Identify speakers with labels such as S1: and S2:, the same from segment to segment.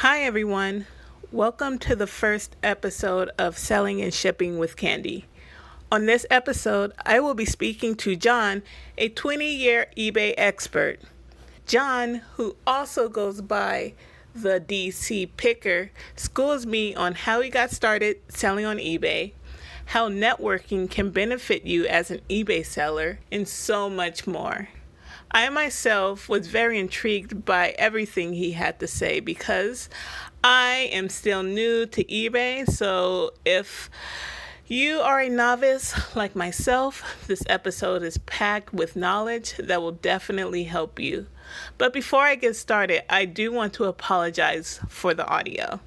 S1: Hi, everyone. Welcome to the first episode of Selling and Shipping with Kandy. On this episode, I will be speaking to John, a 20-year eBay expert. John, who also goes by the DC Picker, schools me on how he got started selling on eBay, how networking can benefit you as an eBay seller, and so much more. I myself was very intrigued by everything he had to say because I am still new to eBay. So if you are a novice like myself, this episode is packed with knowledge that will definitely help you. But before I get started, I do want to apologize for the audio.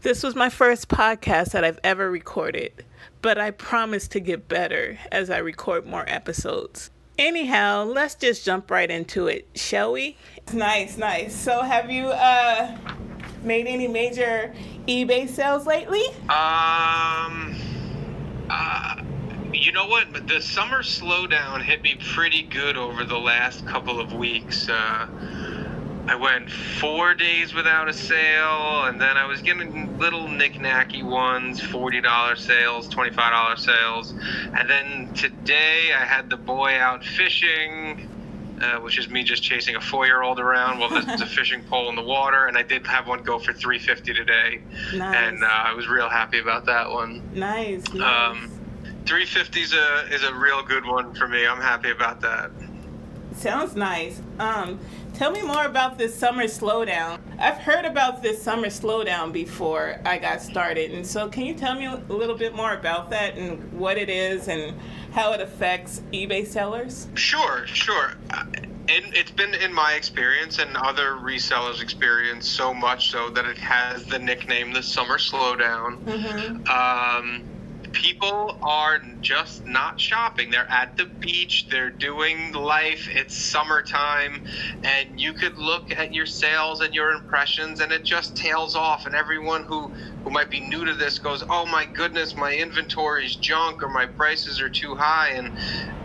S1: This was my first podcast that I've ever recorded, but I promise to get better as I record more episodes. Anyhow, let's just jump right into it, shall we? Nice. So have you made any major eBay sales lately?
S2: You know what? The summer slowdown hit me pretty good over the last couple of weeks. I went 4 days without a sale, and then I was getting little knick-knacky ones, $40 sales, $25 sales. And then today I had the boy out fishing, which is me just chasing a 4-year-old around while there's a fishing pole in the water. And I did have one go for $350 today.
S1: Nice.
S2: And I was real happy about that one.
S1: Nice.
S2: $350 is a real good one for me. I'm happy about that.
S1: Sounds nice. Tell me more about this summer slowdown. I've heard about this summer slowdown before I got started, and so can you tell me a little bit more about that and what it is and how it affects eBay sellers?
S2: Sure. And it's been in my experience and other resellers' experience so much so that it has the nickname the summer slowdown.
S1: Mm-hmm.
S2: People are just not shopping. They're at the beach. They're doing life. It's summertime. And you could look at your sales and your impressions and it just tails off. And everyone who might be new to this goes, oh my goodness, my inventory is junk or my prices are too high.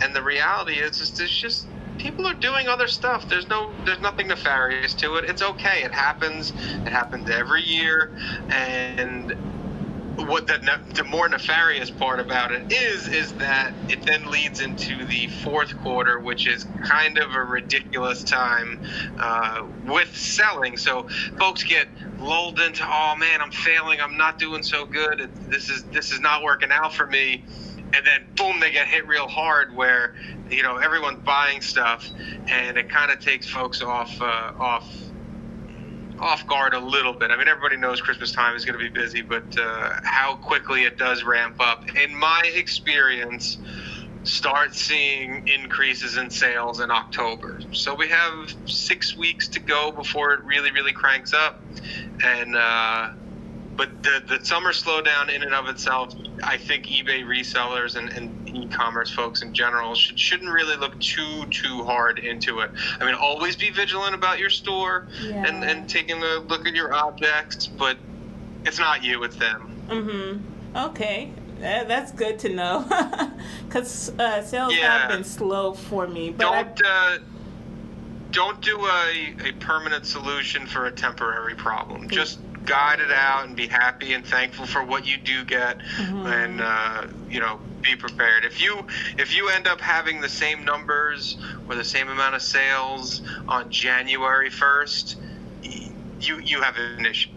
S2: And the reality is it's just people are doing other stuff. There's nothing nefarious to it. It's okay. It happens. It happens every year. And what the more nefarious part about it is that it then leads into the fourth quarter, which is kind of a ridiculous time with selling. So folks get lulled into, oh man, I'm failing, I'm not doing so good, this is not working out for me, and then boom, they get hit real hard where everyone's buying stuff, and it kind of takes folks off guard a little bit. I mean, everybody knows Christmas time is going to be busy, but how quickly it does ramp up, in my experience, start seeing increases in sales in October. So we have 6 weeks to go before it really, really cranks up. And but the summer slowdown in and of itself, I think eBay resellers and e-commerce folks in general shouldn't really look too hard into it. I mean, always be vigilant about your store and taking a look at your objects, but it's not you, it's them.
S1: Mm-hmm. Okay. That's good to know, because sales have been slow for me. But
S2: don't do a permanent solution for a temporary problem. Just guide it out and be happy and thankful for what you do get, and be prepared. If you end up having the same numbers or the same amount of sales on January 1st, you have an issue.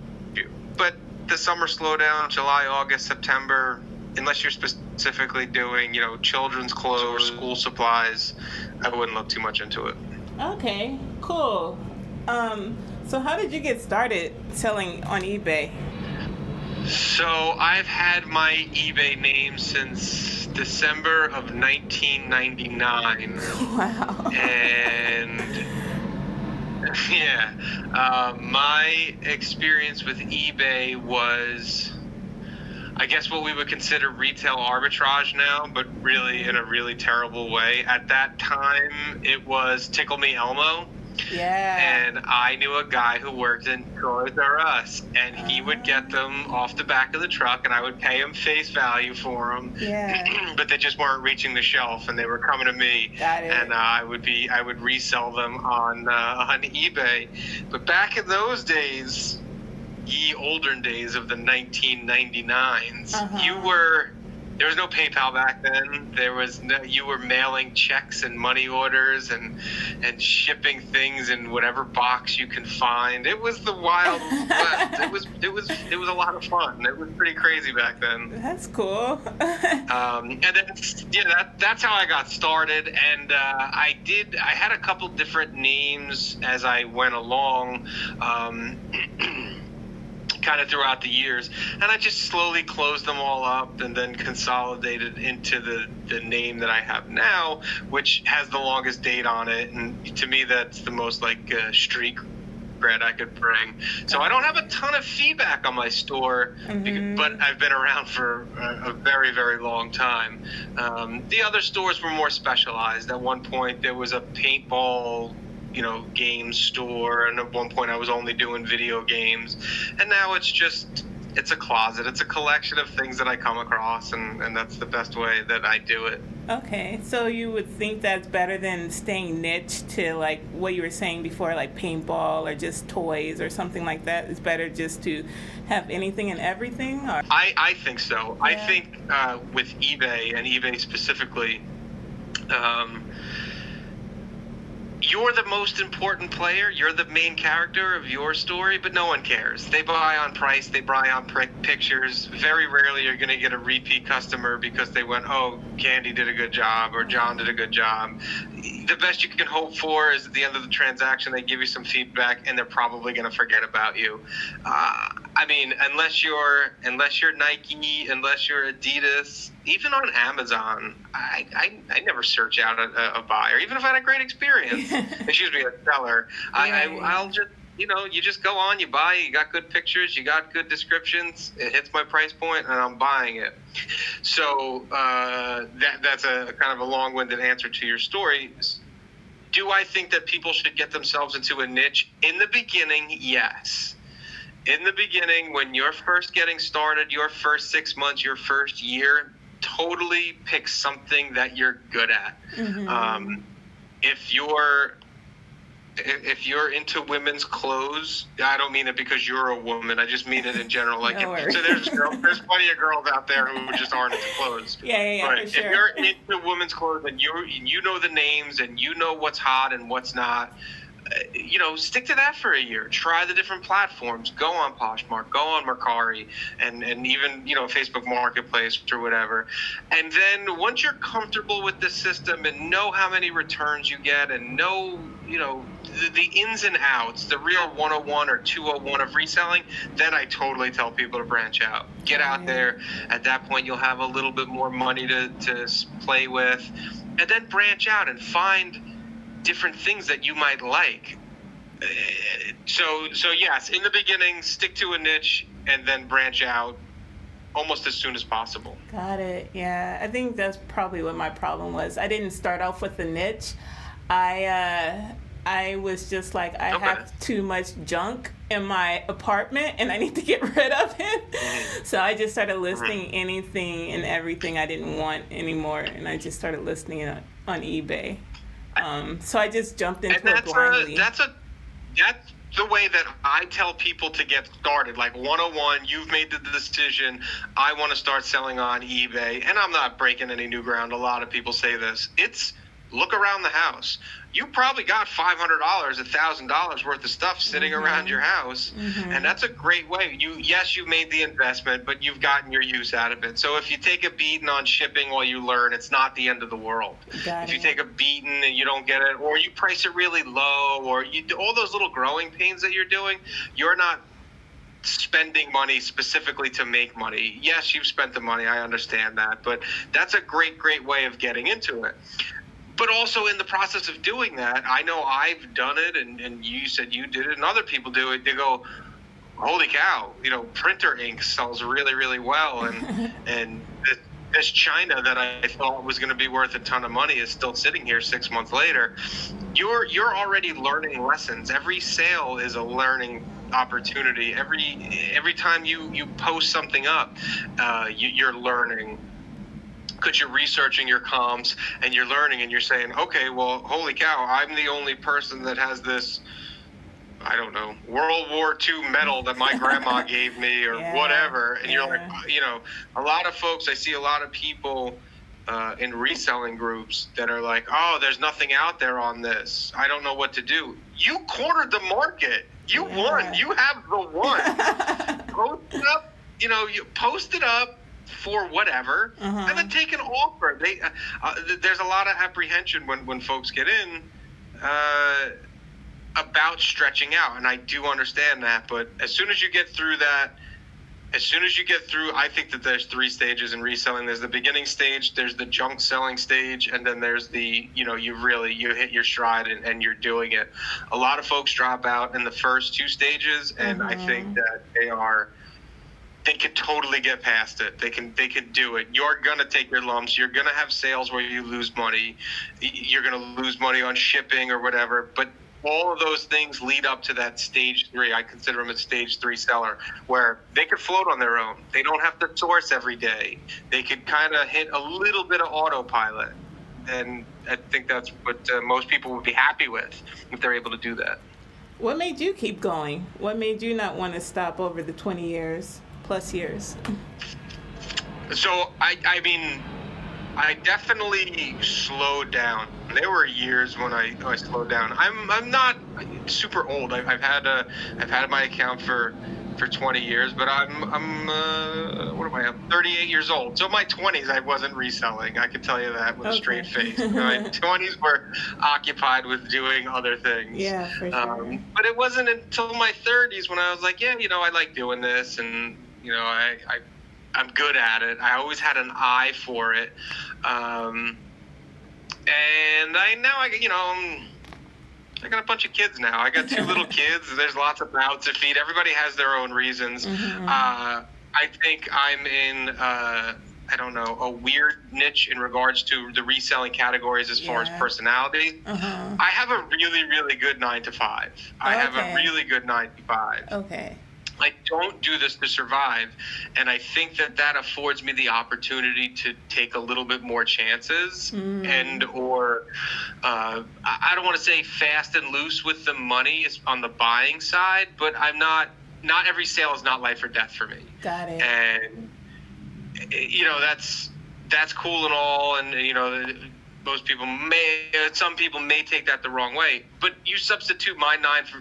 S2: But the summer slowdown, July, August, September, unless you're specifically doing children's clothes or school supplies, I wouldn't look too much into it.
S1: Okay, cool. So how did you get started selling on eBay?
S2: So I've had my eBay name since December of 1999.
S1: Wow.
S2: And my experience with eBay was, I guess, what we would consider retail arbitrage now, but really in a really terrible way. At that time, it was Tickle Me Elmo.
S1: Yeah.
S2: And I knew a guy who worked in Toys R Us, and he would get them off the back of the truck, and I would pay him face value for them.
S1: Yeah.
S2: But they just weren't reaching the shelf, and they were coming to me.
S1: Got it.
S2: And I would resell them on eBay. But back in those days, olden days of the 1999s.
S1: Uh-huh.
S2: There was no PayPal back then. You were mailing checks and money orders and shipping things in whatever box you can find. It was the Wild West. It was a lot of fun. It was pretty crazy back then.
S1: That's cool.
S2: And then that's how I got started. And I had a couple different names as I went along. Kind of throughout the years, and I just slowly closed them all up and then consolidated into the name that I have now, which has the longest date on it, and to me that's the most like street cred I could bring. So I don't have a ton of feedback on my store, but I've been around for a very, very long time. The other stores were more specialized. At one point there was a paintball game store, and at one point I was only doing video games, and now it's a closet. It's a collection of things that I come across, and that's the best way that I do it.
S1: Okay, so you would think that's better than staying niche to like what you were saying before, like paintball or just toys or something like that? It's better just to have anything and everything? Or?
S2: I think so.
S1: Yeah.
S2: I think with eBay, and eBay specifically, you're the most important player. You're the main character of your story, but no one cares. They buy on price. They buy on pictures. Very rarely you're going to get a repeat customer because they went, oh, Kandy did a good job or John did a good job. The best you can hope for is at the end of the transaction, they give you some feedback, and they're probably going to forget about you. I mean, unless you're Nike, unless you're Adidas, even on Amazon, I never search out a buyer, even if I had a great experience. Excuse me, a seller. I'll just, you just go on, you buy, you got good pictures, you got good descriptions, it hits my price point, and I'm buying it. So that's a kind of a long-winded answer to your story. Do I think that people should get themselves into a niche? In the beginning, yes. In the beginning, when you're first getting started, your first 6 months, your first year, totally pick something that you're good at. If you're into women's clothes, I don't mean it because you're a woman. I just mean it in general. Like, so there's plenty of girls out there who just aren't into clothes.
S1: Yeah,
S2: but
S1: for sure.
S2: If you're into women's clothes and you know the names and you know what's hot and what's not, stick to that for a year. Try the different platforms. Go on Poshmark, go on Mercari, and even, Facebook Marketplace or whatever. And then once you're comfortable with the system and know how many returns you get and know, the ins and outs, the real 101 or 201 of reselling, then I totally tell people to branch out. Get out there. At that point, you'll have a little bit more money to play with. And then branch out and find different things that you might like. So yes, in the beginning, stick to a niche and then branch out almost as soon as possible.
S1: Got it. Yeah, I think that's probably what my problem was. I didn't start off with a niche. I was just like, I have too much junk in my apartment and I need to get rid of it. So I just started listing anything and everything I didn't want anymore, and I just started listing it on eBay. So I just jumped into it blindly.
S2: That's the way that I tell people to get started. Like 101, you've made the decision, I want to start selling on eBay. And I'm not breaking any new ground. A lot of people say this. It's look around the house. You probably got $500, $1,000 worth of stuff sitting around your house. And that's a great way. You made the investment, but you've gotten your use out of it. So if you take a beating on shipping while you learn, it's not the end of the world. If you take a beating and you don't get it, or you price it really low, or you do all those little growing pains that you're doing, you're not spending money specifically to make money. Yes, you've spent the money. I understand that. But that's a great, great way of getting into it. But also in the process of doing that, I know I've done it, and you said you did it, and other people do it. They go, holy cow, printer ink sells really, really well. And this China that I thought was going to be worth a ton of money is still sitting here 6 months later. You're already learning lessons. Every sale is a learning opportunity. Every time you post something up, you're learning. Because you're researching your comms and you're learning and you're saying, okay, well, holy cow, I'm the only person that has this I don't know, World War II medal that my grandma gave me or whatever. And you're like, a lot of folks, I see a lot of people in reselling groups that are like, oh, there's nothing out there on this. I don't know what to do. You cornered the market. You won. You have the one. Post it up, you post it up for whatever, and then take an offer. There's a lot of apprehension when folks get in about stretching out, and I do understand that. But as soon as you get through that, I think that there's 3 stages in reselling. There's the beginning stage, there's the junk selling stage, and then there's the, you hit your stride and you're doing it. A lot of folks drop out in the first 2 stages, and I think that they can totally get past it. They can do it. You're going to take your lumps. You're going to have sales where you lose money. You're going to lose money on shipping or whatever, but all of those things lead up to that stage 3. I consider them a stage 3 seller, where they could float on their own. They don't have to source every day. They could kind of hit a little bit of autopilot. And I think that's what most people would be happy with if they're able to do that.
S1: What made you keep going? What made you not want to stop over the 20 years, plus years?
S2: So, I definitely slowed down. There were years when I slowed down. I'm not super old. I've had my account for 20 years, but I'm what am I? I'm 38 years old. So in my 20s I wasn't reselling. I can tell you that with a straight face. My 20s were occupied with doing other things.
S1: Yeah, for sure.
S2: But it wasn't until my 30s when I was like, I like doing this, and I'm good at it. I always had an eye for it. And I got a bunch of kids now. I got 2 little kids. There's lots of mouths to feed. Everybody has their own reasons. I think I'm in, a weird niche in regards to the reselling categories as far as personality. I have a really, really good 9 to 5. I have a really good 9 to 5.
S1: Okay.
S2: I don't do this to survive, and I think that affords me the opportunity to take a little bit more chances and or I don't want to say fast and loose with the money on the buying side, but I'm not every sale is not life or death for me.
S1: Got it.
S2: And that's cool and all, and some people may take that the wrong way, but you substitute my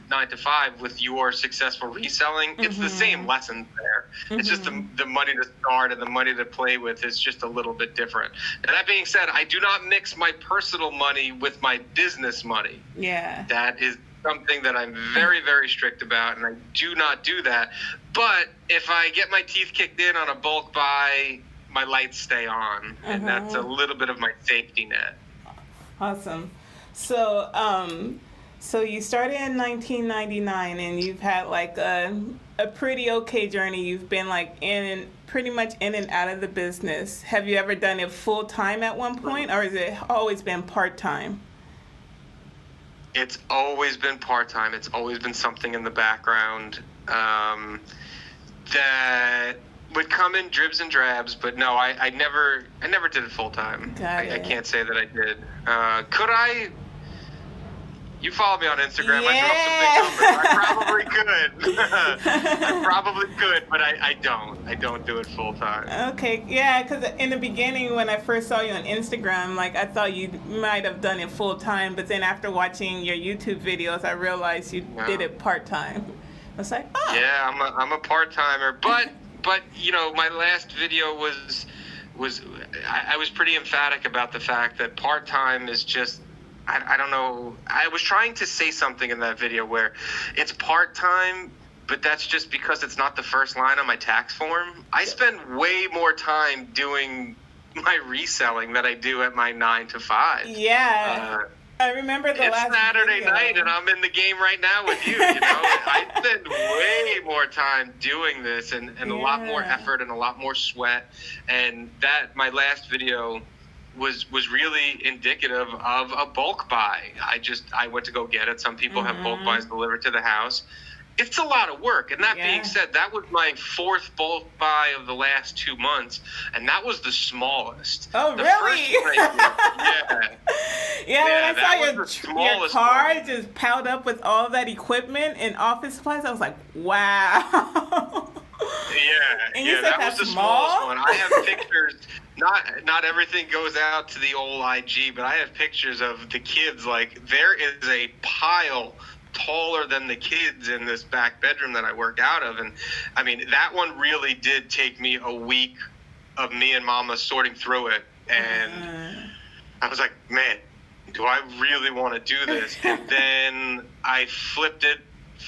S2: 9 to 5 with your successful reselling, it's the same lesson there. It's just the money to start and the money to play with is just a little bit different. Now, that being said, I do not mix my personal money with my business money.
S1: Yeah.
S2: That is something that I'm very, very strict about, and I do not do that. But if I get my teeth kicked in on a bulk buy, my lights stay on, and that's a little bit of my safety net.
S1: Awesome. So, so you started in 1999, and you've had like a pretty okay journey. You've been like pretty much in and out of the business. Have you ever done it full time at one point, or has it always been part time?
S2: It's always been part time. It's always been something in the background that would come in dribs and drabs, but no, I never did it full time. I can't say that I did. Could I? You follow me on Instagram.
S1: Yeah.
S2: I threw up some big numbers. I probably could. I probably could, but I don't. I don't do it full time.
S1: Okay, yeah, because in the beginning when I first saw you on Instagram, like I thought you might have done it full time, but then after watching your YouTube videos, I realized you did it part time. I was like, oh.
S2: Yeah, I'm a part timer, but my last video was I was pretty emphatic about the fact that part time is just. I don't know. I was trying to say something in that video where it's part-time, but that's just because it's not the first line on my tax form. I spend way more time doing my reselling than I do at my 9 to 5.
S1: Yeah. I remember the last
S2: Saturday
S1: video.
S2: night, and I'm in the game right now with you. I spend way more time doing this and a lot more effort and a lot more sweat. And that my last video was really indicative of a bulk buy. I went to go get it. Some people have bulk buys delivered to the house. it's a lot of work. And that
S1: Yeah.
S2: being said, that was my 4th bulk buy of the last 2 months, and that was the smallest.
S1: Oh,
S2: The
S1: really?
S2: first one I did,
S1: Yeah, when I
S2: that
S1: saw
S2: was
S1: your
S2: the smallest
S1: car
S2: one.
S1: just piled up with all that equipment and office supplies, I was like, wow. And you said
S2: That was
S1: that's
S2: the
S1: small?
S2: smallest one. I have pictures. Not everything goes out to the old IG, but I have pictures of the kids. Like, there is a pile taller than the kids in this back bedroom that I work out of. And I mean, that one really did take me a week of me and Mama sorting through it. And I was like, man, do I really want to do this? And then I flipped it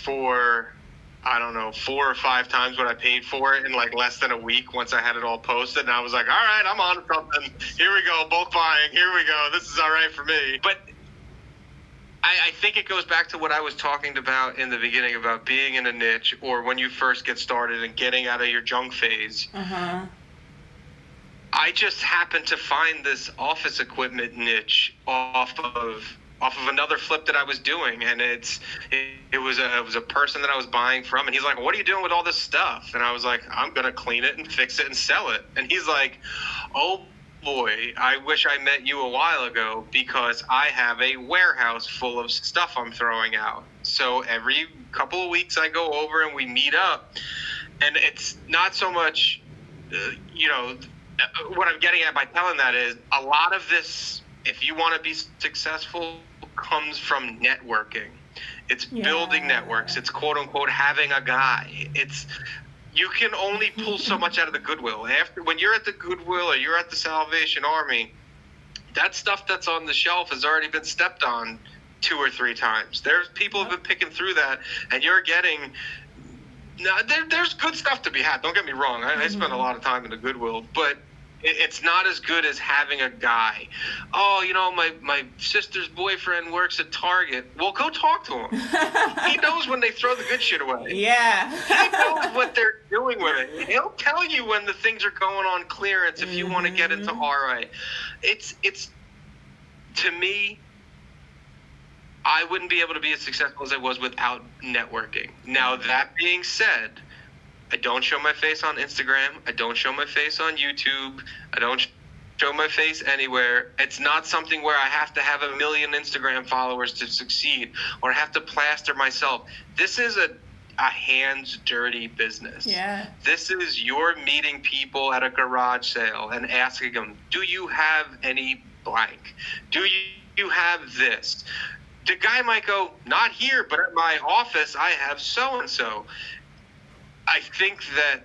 S2: for, I don't know, 4 or 5 times what I paid for it in like less than a week once I had it all posted. And I was like, all right, I'm on something. Here we go, bulk buying. Here we go. This is all right for me. But I think it goes back to what I was talking about in the beginning about being in a niche, or when you first get started and getting out of your junk phase.
S1: Uh-huh.
S2: I just happened to find this office equipment niche off of another flip that I was doing, and it was a person that I was buying from, and he's like, "What are you doing with all this stuff?" And I was like, "I'm gonna clean it and fix it and sell it." And he's like, "Oh boy, I wish I met you a while ago, because I have a warehouse full of stuff I'm throwing out. So every couple of weeks I go over and we meet up, and it's not so much, what I'm getting at by telling that is a lot of this, if you want to be successful, comes from networking. It's building networks. It's quote unquote having a guy. You can only pull so much out of the Goodwill. When you're at the Goodwill or you're at the Salvation Army, that stuff that's on the shelf has already been stepped on 2 or 3 times. There's people have been picking through that, and you're getting. Now, there's good stuff to be had. Don't get me wrong. I spent a lot of time in the Goodwill, but it's not as good as having a guy. Oh, my sister's boyfriend works at Target. Well, go talk to him. He knows when they throw the good shit away.
S1: Yeah.
S2: He knows what they're doing with it. He'll tell you when the things are going on clearance if you want to get into RA. It's to me, I wouldn't be able to be as successful as I was without networking. Now, that being said, I don't show my face on Instagram. I don't show my face on YouTube. I don't show my face anywhere. It's not something where I have to have 1 million Instagram followers to succeed, or I have to plaster myself. This is a hands dirty business.
S1: Yeah.
S2: This is you're meeting people at a garage sale and asking them, do you have any blank? Do you have this? The guy might go, not here, but at my office I have so-and-so. I think that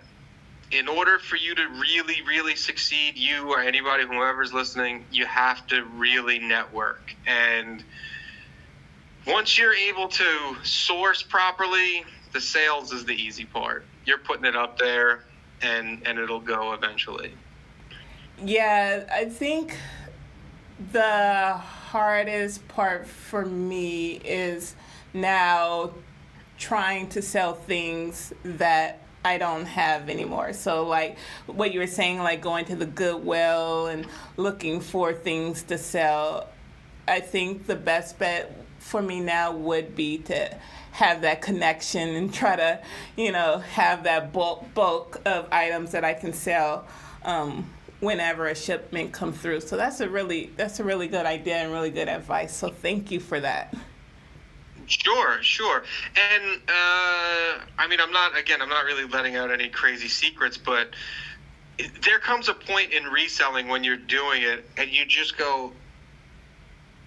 S2: in order for you to really, really succeed, you or anybody, whoever's listening, you have to really network. And once you're able to source properly, the sales is the easy part. You're putting it up there, and it'll go eventually.
S1: Yeah, I think the hardest part for me is now trying to sell things that I don't have anymore. So like what you were saying, like going to the Goodwill and looking for things to sell, I think the best bet for me now would be to have that connection and try to, have that bulk of items that I can sell whenever a shipment comes through. So that's a really good idea and really good advice. So thank you for that.
S2: Sure. And, I'm not really letting out any crazy secrets, but there comes a point in reselling when you're doing it and you just go,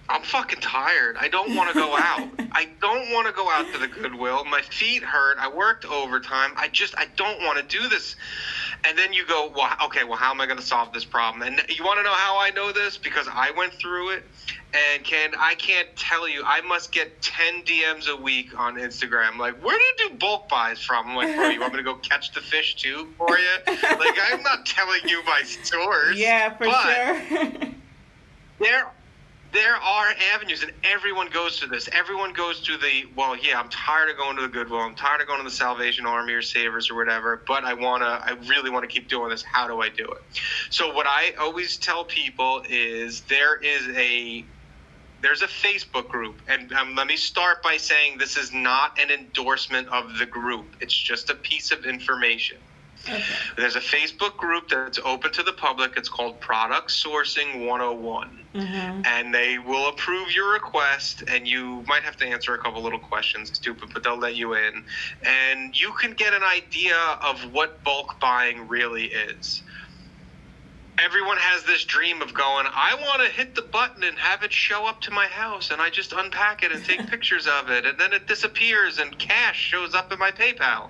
S2: I'm fucking tired. I don't want to go out. I don't want to go out to the Goodwill. My feet hurt. I worked overtime. I don't want to do this. And then you go, well, how am I going to solve this problem? And you want to know how I know this? Because I went through it. And I can't tell you, I must get 10 DMs a week on Instagram. Like, where do you do bulk buys from? I'm like, bro, you want me to go catch the fish too for you? Like, I'm not telling you my source.
S1: Yeah, for sure.
S2: There are avenues, and everyone goes through this. Everyone goes through I'm tired of going to the Goodwill. I'm tired of going to the Salvation Army or Savers or whatever, but I really want to keep doing this. How do I do it? So what I always tell people is there is a there's a Facebook group, and let me start by saying this is not an endorsement of the group. It's just a piece of information.
S1: Okay.
S2: There's a Facebook group that's open to the public. It's called Product Sourcing 101.
S1: Mm-hmm.
S2: And they will approve your request, and you might have to answer a couple little questions, stupid, but they'll let you in. And you can get an idea of what bulk buying really is. Everyone has this dream of going, I want to hit the button and have it show up to my house, and I just unpack it and take pictures of it, and then it disappears and cash shows up in my PayPal.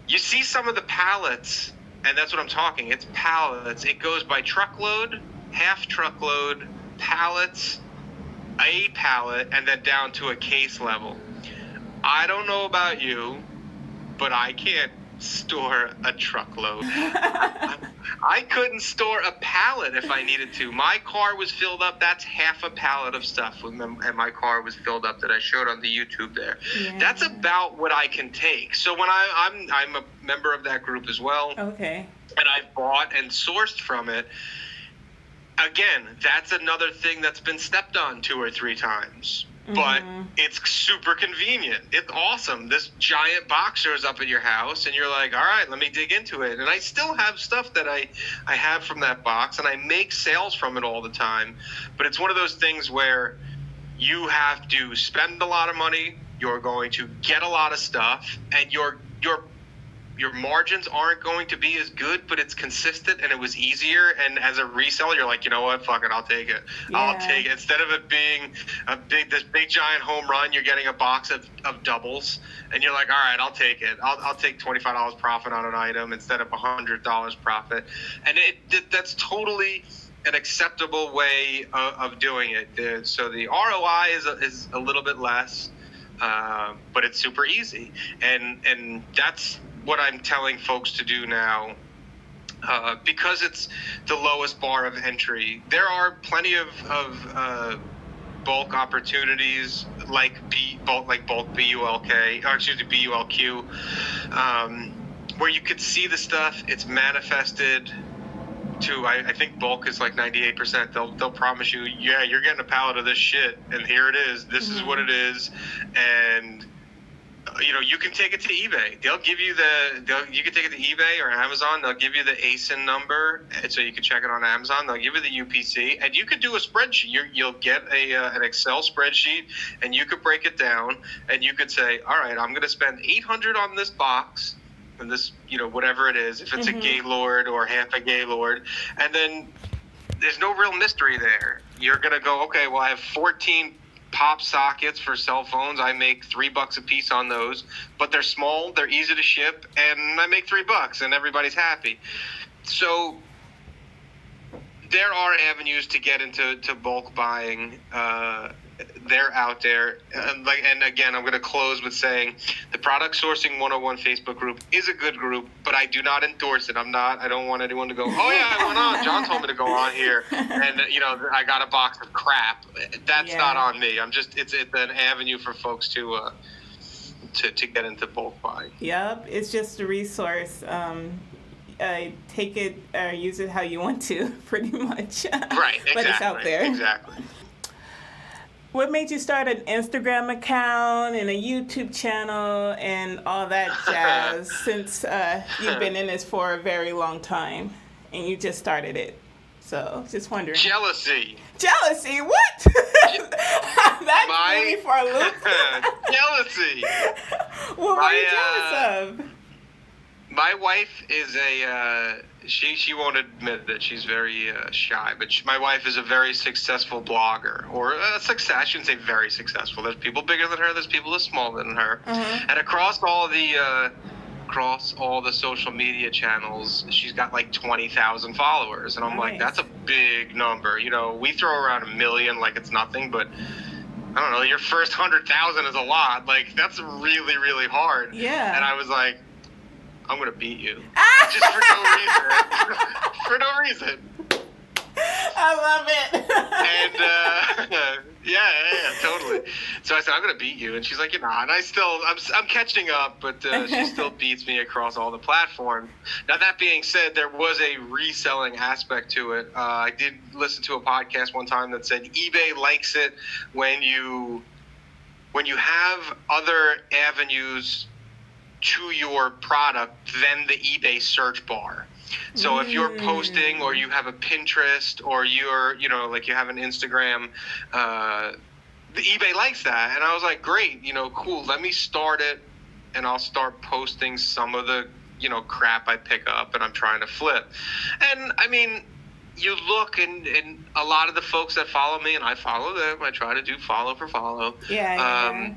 S2: You see some of the pallets, and that's what I'm talking. It's pallets. It goes by truckload, half truckload, pallets, a pallet, and then down to a case level. I don't know about you, but I can't store a truckload. I couldn't store a pallet if I needed to. My car was filled up. That's half a pallet of stuff, and my car was filled up that I showed on the YouTube there. Yeah. That's about what I can take. So when I'm a member of that group as well.
S1: Okay.
S2: And I've bought and sourced from it. Again, that's another thing that's been stepped on 2 or 3 times. But it's super convenient. It's awesome. This giant box shows up at your house, and you're like, all right, let me dig into it. And I still have stuff that I have from that box, and I make sales from it all the time. But it's one of those things where you have to spend a lot of money, you're going to get a lot of stuff, and your margins aren't going to be as good, but it's consistent and it was easier. And as a reseller, you're like, you know what? Fuck it. I'll take it. Yeah. I'll take it. Instead of it being this big giant home run, you're getting a box of doubles, and you're like, all right, I'll take it. I'll take $25 profit on an item instead of $100 profit. And that's totally an acceptable way of doing it. So the ROI is a little bit less, but it's super easy. And that's what I'm telling folks to do now, because it's the lowest bar of entry. There are plenty of bulk opportunities like bulk BULK, or excuse me, BULQ, where you could see the stuff. It's manifested to, I think bulk is like 98%. They'll promise you, yeah, you're getting a pallet of this shit, and here it is. This is what it is, and you can take it to eBay. You can take it to eBay or Amazon. They'll give you the ASIN number, so you can check it on Amazon. They'll give you the UPC, and you could do a spreadsheet. You'll get an Excel spreadsheet, and you could break it down, and you could say, all right, I'm going to spend $800 on this box, and this, whatever it is, if it's a Gaylord or half a Gaylord, and then there's no real mystery there. You're going to go, okay, well, I have 14 pop sockets for cell phones. I make $3 a piece on those, but they're small, they're easy to ship, and I make $3 and everybody's happy. So there are avenues to get into bulk buying. They're out there. And again, I'm going to close with saying the Product Sourcing 101 Facebook group is a good group, but I do not endorse it. I don't want anyone to go, oh yeah, I went on. John told me to go on here, and I got a box of crap. That's not on me. It's an avenue for folks to get into bulk buying.
S1: Yep, it's just a resource. Take it or use it how you want to, pretty much.
S2: Right, exactly.
S1: But it's out there.
S2: Exactly.
S1: What made you start an Instagram account and a YouTube channel and all that jazz since you've been in this for a very long time and you just started it? So, just wondering.
S2: Jealousy.
S1: Jealousy? What? That threw me for a loop.
S2: Jealousy.
S1: What were you jealous of?
S2: My wife is she won't admit that she's very shy, but my wife is a very successful blogger, or I shouldn't say very successful. There's people bigger than her, there's people that's smaller than her. And across all the social media channels, she's got like 20,000 followers. And I'm like, that's a big number. We throw around 1 million like it's nothing, but I don't know, your first 100,000 is a lot. Like, that's really, really hard.
S1: Yeah.
S2: And I was like, I'm going to beat you. Just for no reason. For no reason.
S1: I love it.
S2: And Totally. So I said, I'm gonna beat you, and she's like, you're not. And I'm catching up, but she still beats me across all the platforms. Now that being said, there was a reselling aspect to it. I did listen to a podcast one time that said eBay likes it when you have other avenues to your product than the eBay search bar. So if you're posting or you have a Pinterest or you're, like you have an Instagram, the eBay likes that. And I was like, great, cool. Let me start it and I'll start posting some of the, crap I pick up and I'm trying to flip. And I mean, you look and a lot of the folks that follow me, and I follow them, I try to do follow for follow.
S1: Yeah.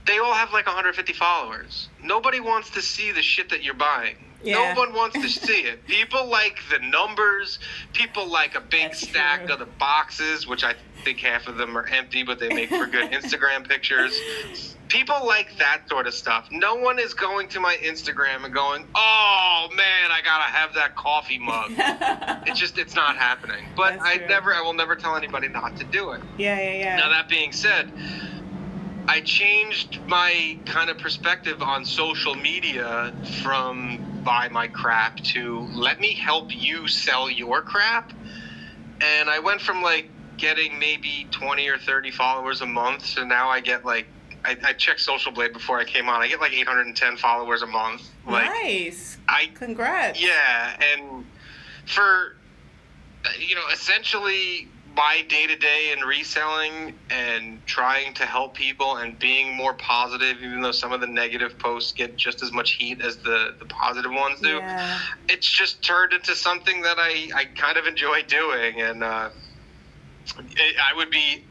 S2: They all have like 150 followers. Nobody wants to see the shit that you're buying.
S1: Yeah.
S2: No one wants to see it. People like the numbers. People like a big stack of the boxes, which I think half of them are empty, but they make for good Instagram pictures. People like that sort of stuff. No one is going to my Instagram and going, oh man, I gotta have that coffee mug. It's not happening. But I will never tell anybody not to do it.
S1: Yeah.
S2: Now that being said, I changed my kind of perspective on social media from buy my crap to let me help you sell your crap. And I went from like getting maybe 20 or 30 followers a month. So now I get like, I checked Social Blade before I came on. I get like 810 followers a month. Like,
S1: nice. Congrats.
S2: Yeah. And for, essentially my day-to-day in reselling and trying to help people and being more positive, even though some of the negative posts get just as much heat as the positive ones do.
S1: Yeah.
S2: It's just turned into something that I kind of enjoy doing. And I would be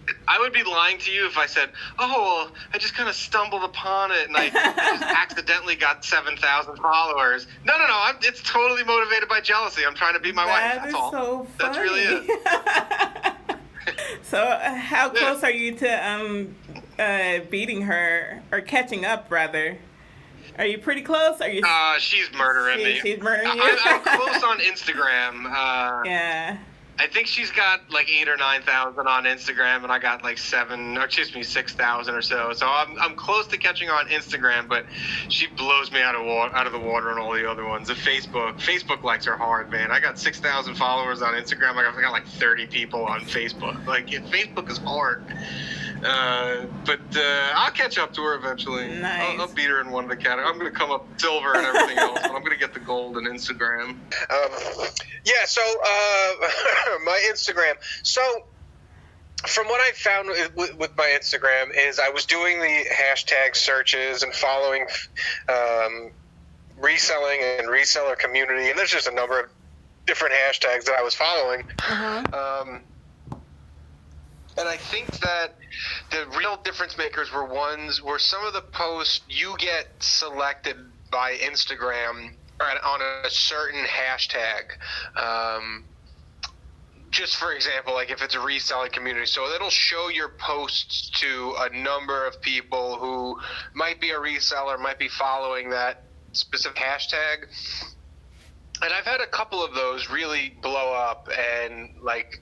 S2: lying to you if I said, oh, well, I just kind of stumbled upon it and I just accidentally got 7,000 followers. No, it's totally motivated by jealousy. I'm trying to beat my wife. That's all.
S1: So funny.
S2: That's really it.
S1: So how close are you to beating her or catching up, rather? Are you pretty close? Are you?
S2: She's murdering me.
S1: She's murdering you.
S2: I'm close on Instagram.
S1: Yeah.
S2: I think she's got like 8,000 or 9,000 on Instagram, and I got like 6,000 or so. So I'm close to catching her on Instagram, but she blows me out of the water on all the other ones. The Facebook likes her hard, man. I got 6,000 followers on Instagram. I got like 30 people on Facebook. Like Facebook is hard. But I'll catch up to her eventually.
S1: Nice.
S2: I'll beat her in one of the categories. I'm going to come up silver and everything else, but I'm going to get the gold on Instagram.
S3: So my Instagram. So from what I found with my Instagram is I was doing the hashtag searches and following reselling and reseller community, and there's just a number of different hashtags that I was following.
S1: Uh-huh.
S3: And I think that the real difference makers were some of the posts you get selected by Instagram on a certain hashtag. Just for example, like if it's a reselling community, so it'll show your posts to a number of people who might be a reseller, might be following that specific hashtag. And I've had a couple of those really blow up and like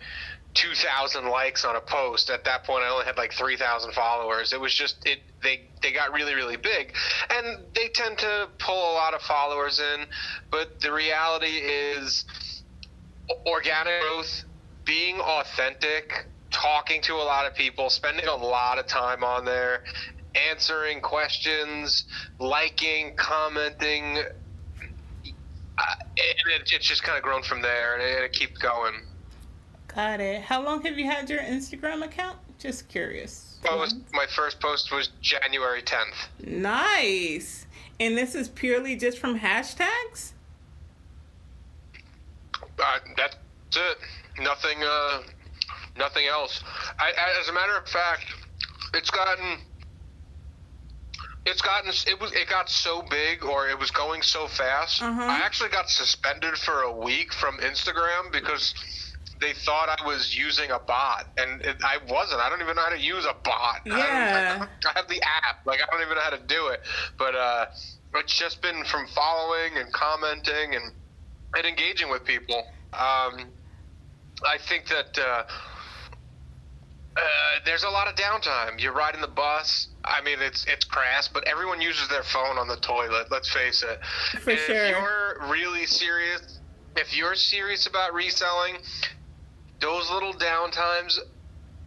S3: 2,000 likes on a post. At that point, I only had like 3,000 followers. It was just they got really, really big, and they tend to pull a lot of followers in. But the reality is, organic growth, being authentic, talking to a lot of people, spending a lot of time on there, answering questions, liking, commenting. It's just kind of grown from there, and it keeps going.
S1: Got it. How long have you had your Instagram account? Just curious.
S3: My first post was January 10th.
S1: Nice. And this is purely just from hashtags?
S3: That's it. Nothing else. As a matter of fact, it got so big, or it was going so fast. I actually got suspended for a week from Instagram because they thought I was using a bot, and I wasn't. I don't even know how to use a bot.
S1: Yeah.
S3: I have the app. Like, I don't even know how to do it. But it's just been from following and commenting and engaging with people. I think that There's a lot of downtime. You're riding the bus. I mean, it's crass, but everyone uses their phone on the toilet. Let's face it.
S1: For
S3: And
S1: sure.
S3: if you're really serious, if you're serious about reselling, those little downtimes,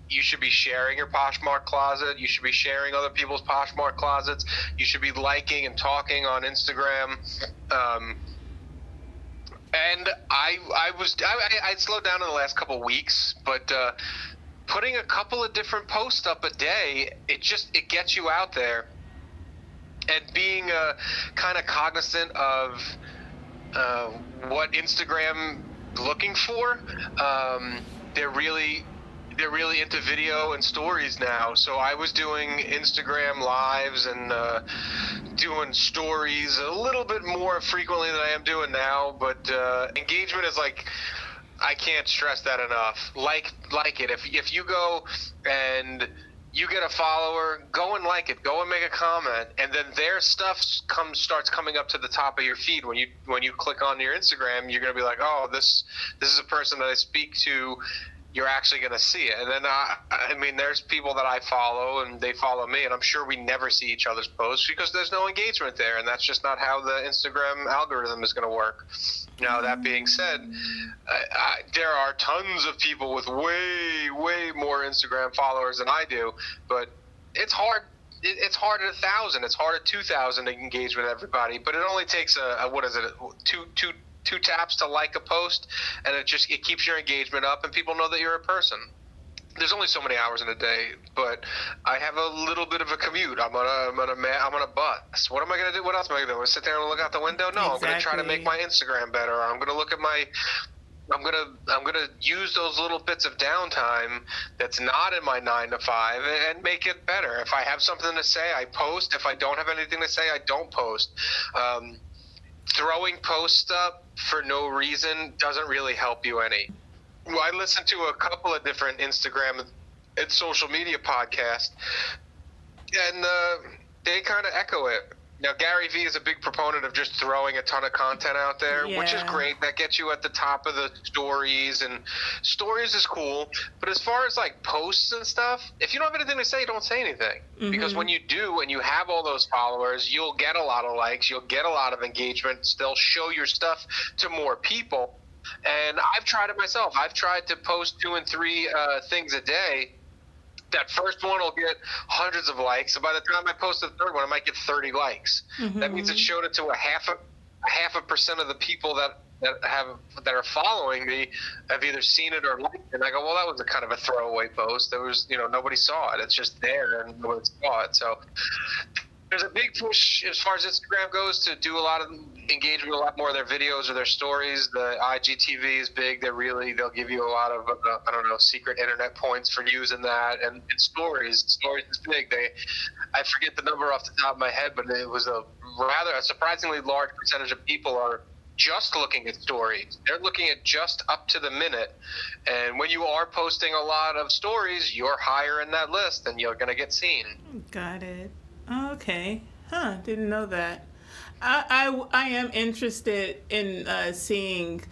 S3: you should be sharing your Poshmark closet. You should be sharing other people's Poshmark closets. You should be liking and talking on Instagram. And I slowed down in the last couple weeks, but putting a couple of different posts up a day, it gets you out there. And being kind of cognizant of what Instagram looking for, they're really into video and stories now. So I was doing Instagram lives and doing stories a little bit more frequently than I am doing now. But engagement is like, I can't stress that enough. Like it. If you go and you get a follower, go and like it. Go and make a comment, and then their stuff starts coming up to the top of your feed. When you click on your Instagram, you're gonna be like, oh, this is a person that I speak to. You're actually going to see it. And then, I mean, there's people that I follow and they follow me, and I'm sure we never see each other's posts because there's no engagement there, and that's just not how the Instagram algorithm is going to work. Now, that being said, there are tons of people with way, way more Instagram followers than I do, but it's hard. It's hard at 1,000. It's hard at 2,000 to engage with everybody, but it only takes two taps to like a post, and it keeps your engagement up, and people know that you're a person. There's only so many hours in a day, but I have a little bit of a commute. I'm on a bus. What am I going to do? What else am I going to do? I'm going to sit there and look out the window? No,
S1: Exactly.
S3: I'm going to try to make my Instagram better. I'm going to look at I'm gonna use those little bits of downtime that's not in my 9 to 5 and make it better. If I have something to say, I post. If I don't have anything to say, I don't post. Throwing posts up for no reason doesn't really help you any. Well, I listen to a couple of different Instagram and social media podcasts, and they kind of echo it. Now, Gary Vee is a big proponent of just throwing a ton of content out there, which is great. That gets you at the top of the stories, and stories is cool. But as far as like posts and stuff, if you don't have anything to say, don't say anything. Mm-hmm. Because when you do and you have all those followers, you'll get a lot of likes, you'll get a lot of engagement. They'll show your stuff to more people. And I've tried it myself. I've tried to post 2 and 3 things a day. That first one will get hundreds of likes, and by the time I post the third one, I might get 30 likes. Mm-hmm. That means it showed it to a half a percent of the people that are following me have either seen it or liked it. And I go, well, that was a kind of a throwaway post. There was, nobody saw it. It's just there, and nobody saw it. So there's a big push as far as Instagram goes to do a lot of engagement, a lot more of their videos or their stories. The IGTV is big. They'll give you a lot of, secret internet points for using that. And stories is big. I forget the number off the top of my head, but it was a surprisingly large percentage of people are just looking at stories. They're looking at just up to the minute. And when you are posting a lot of stories, you're higher in that list and you're going to get seen.
S1: Got it. Okay. Didn't know that. I am interested in seeing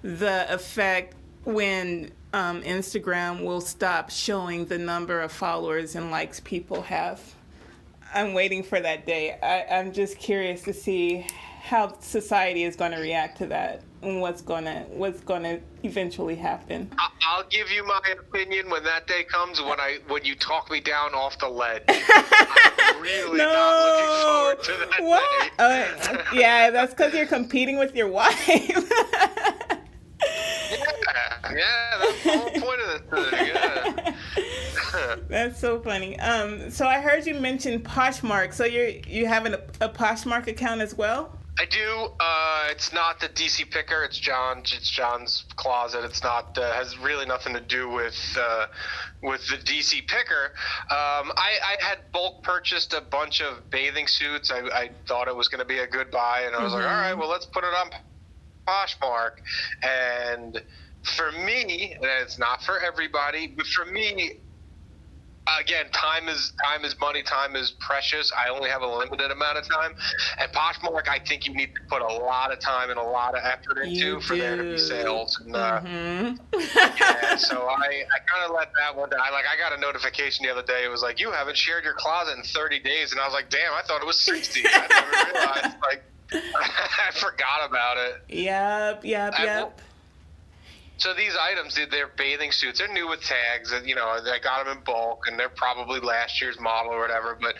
S1: the effect when Instagram will stop showing the number of followers and likes people have. I'm waiting for that day. I'm just curious to see how society is going to react to that and what's going to eventually happen.
S3: I'll give you my opinion when that day comes. When you talk me down off the ledge. I'm really not looking forward to that day.
S1: Yeah, that's because you're competing with your wife.
S3: Yeah, that's the whole point of this thing. Yeah.
S1: That's so funny. So I heard you mention Poshmark. So you have a Poshmark account as well?
S3: I do. It's not the DC picker. It's John's closet. It's not has really nothing to do with the DC picker. I had bulk purchased a bunch of bathing suits. I thought it was going to be a good buy, and I was like, all right, well, let's put it on Poshmark. And for me, and it's not for everybody, but for me, Again, time is money. Time is precious. I only have a limited amount of time, and Poshmark, I think you need to put a lot of time and a lot of effort into for there to be sales. And, yeah, so I kind of let that one die. Like, I got a notification the other day. It was like, you haven't shared your closet in 30 days, and I was like, damn, I thought it was 60. I never realized. Like, I forgot about it.
S1: Yep.
S3: So these items, they're bathing suits. They're new with tags, and I got them in bulk, and they're probably last year's model or whatever. But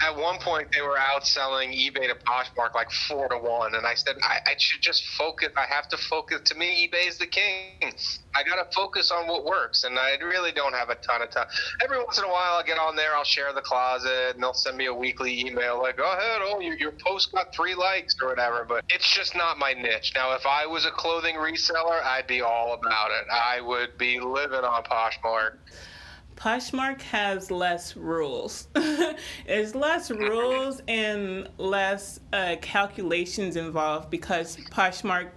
S3: at one point, they were outselling eBay to Poshmark like 4-1, and I said I should just focus. I have to focus. To me, eBay's the king. I got to focus on what works, and I really don't have a ton of time. Every once in a while, I'll get on there, I'll share the closet, and they'll send me a weekly email like, go ahead, your post got 3 likes or whatever, but it's just not my niche. Now, if I was a clothing reseller, I'd be all about it. I would be living on Poshmark.
S1: Poshmark has less rules. There's less rules and less calculations involved because Poshmark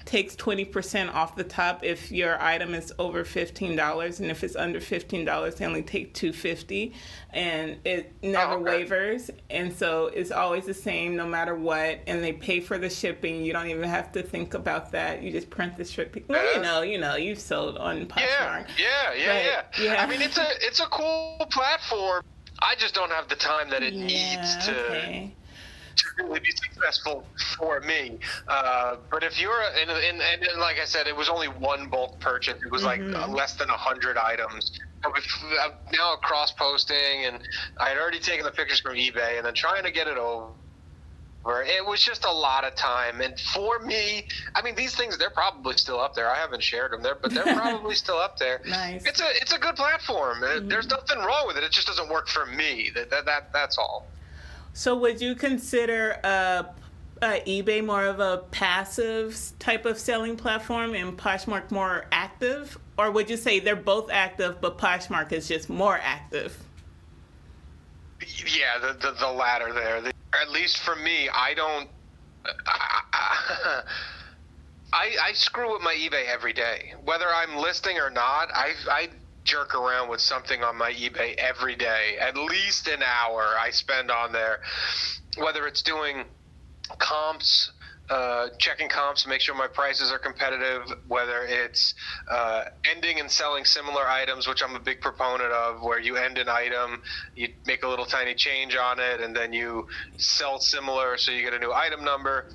S1: takes 20% off the top if your item is over $15, and if it's under $15 they only take $2.50, and it never wavers, and so it's always the same no matter what, and they pay for the shipping. You don't even have to think about that. You just print the shipping. Well, you've sold on Poshmark.
S3: Yeah. I mean, it's a cool platform. I just don't have the time that it needs to really be successful for me. But if you're and like I said, it was only one bulk purchase. It was like less than 100 items. I'm now cross posting, and I had already taken the pictures from eBay, and then trying to get it over. It was just a lot of time, and for me, I mean, these things, they're probably still up there. I haven't shared them there, but they're probably still up there.
S1: Nice.
S3: It's a good platform. There's nothing wrong with it. It just doesn't work for me. That's all.
S1: So would you consider eBay more of a passive type of selling platform and Poshmark more active? Or would you say they're both active, but Poshmark is just more active?
S3: Yeah, the latter there. At least for me, I don't... I screw with my eBay every day. Whether I'm listing or not, I jerk around with something on my eBay every day. At least an hour I spend on there, whether it's doing comps, checking comps to make sure my prices are competitive, whether it's ending and selling similar items, which I'm a big proponent of, where you end an item, you make a little tiny change on it, and then you sell similar so you get a new item number.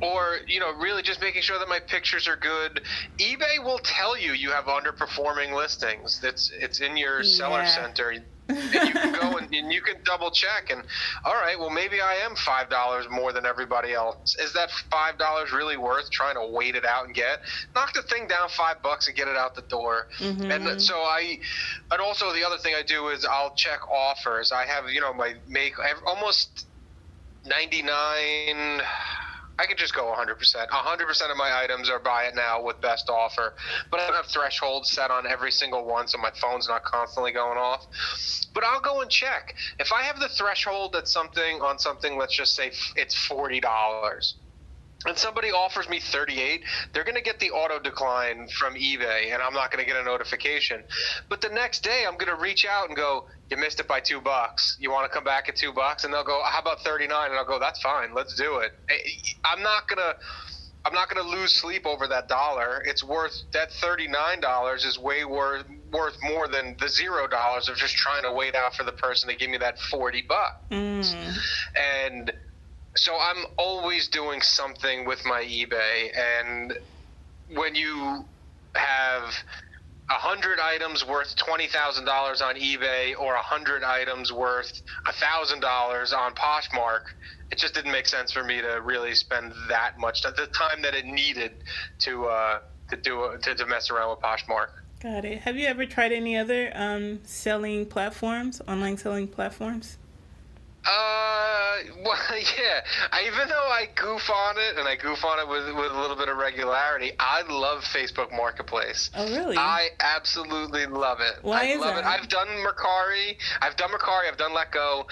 S3: Or, really just making sure that my pictures are good. eBay will tell you have underperforming listings. It's in your seller center. And you can go and you can double check. And, all right, well, maybe I am $5 more than everybody else. Is that $5 really worth trying to wait it out and get? Knock the thing down $5 and get it out the door. And so and also the other thing I do is I'll check offers. I have, almost 99... I could just go 100%. 100% of my items are buy it now with best offer. But I don't have thresholds set on every single one, so my phone's not constantly going off. But I'll go and check. If I have the threshold on something, let's just say it's $40, and somebody offers me 38, they're going to get the auto decline from eBay, and I'm not going to get a notification. But the next day, I'm going to reach out and go, you missed it by $2. You want to come back at $2? And they'll go, how about 39? And I'll go, that's fine. Let's do it. I'm not going to lose sleep over that dollar. It's worth that $39 is way worth more than the $0 of just trying to wait out for the person to give me that $40. And so I'm always doing something with my eBay. And when you have 100 items worth $20,000 on eBay or 100 items worth $1,000 on Poshmark, it just didn't make sense for me to really spend that much the time that it needed to mess around with Poshmark.
S1: Got it. Have you ever tried any other selling platforms, online selling platforms?
S3: Well, yeah. Even though I goof on it, and I goof on it with a little bit of regularity, I love Facebook Marketplace.
S1: Oh, really?
S3: I absolutely love it.
S1: Why is
S3: love
S1: that?
S3: it. I've done Mercari. I've done Letgo,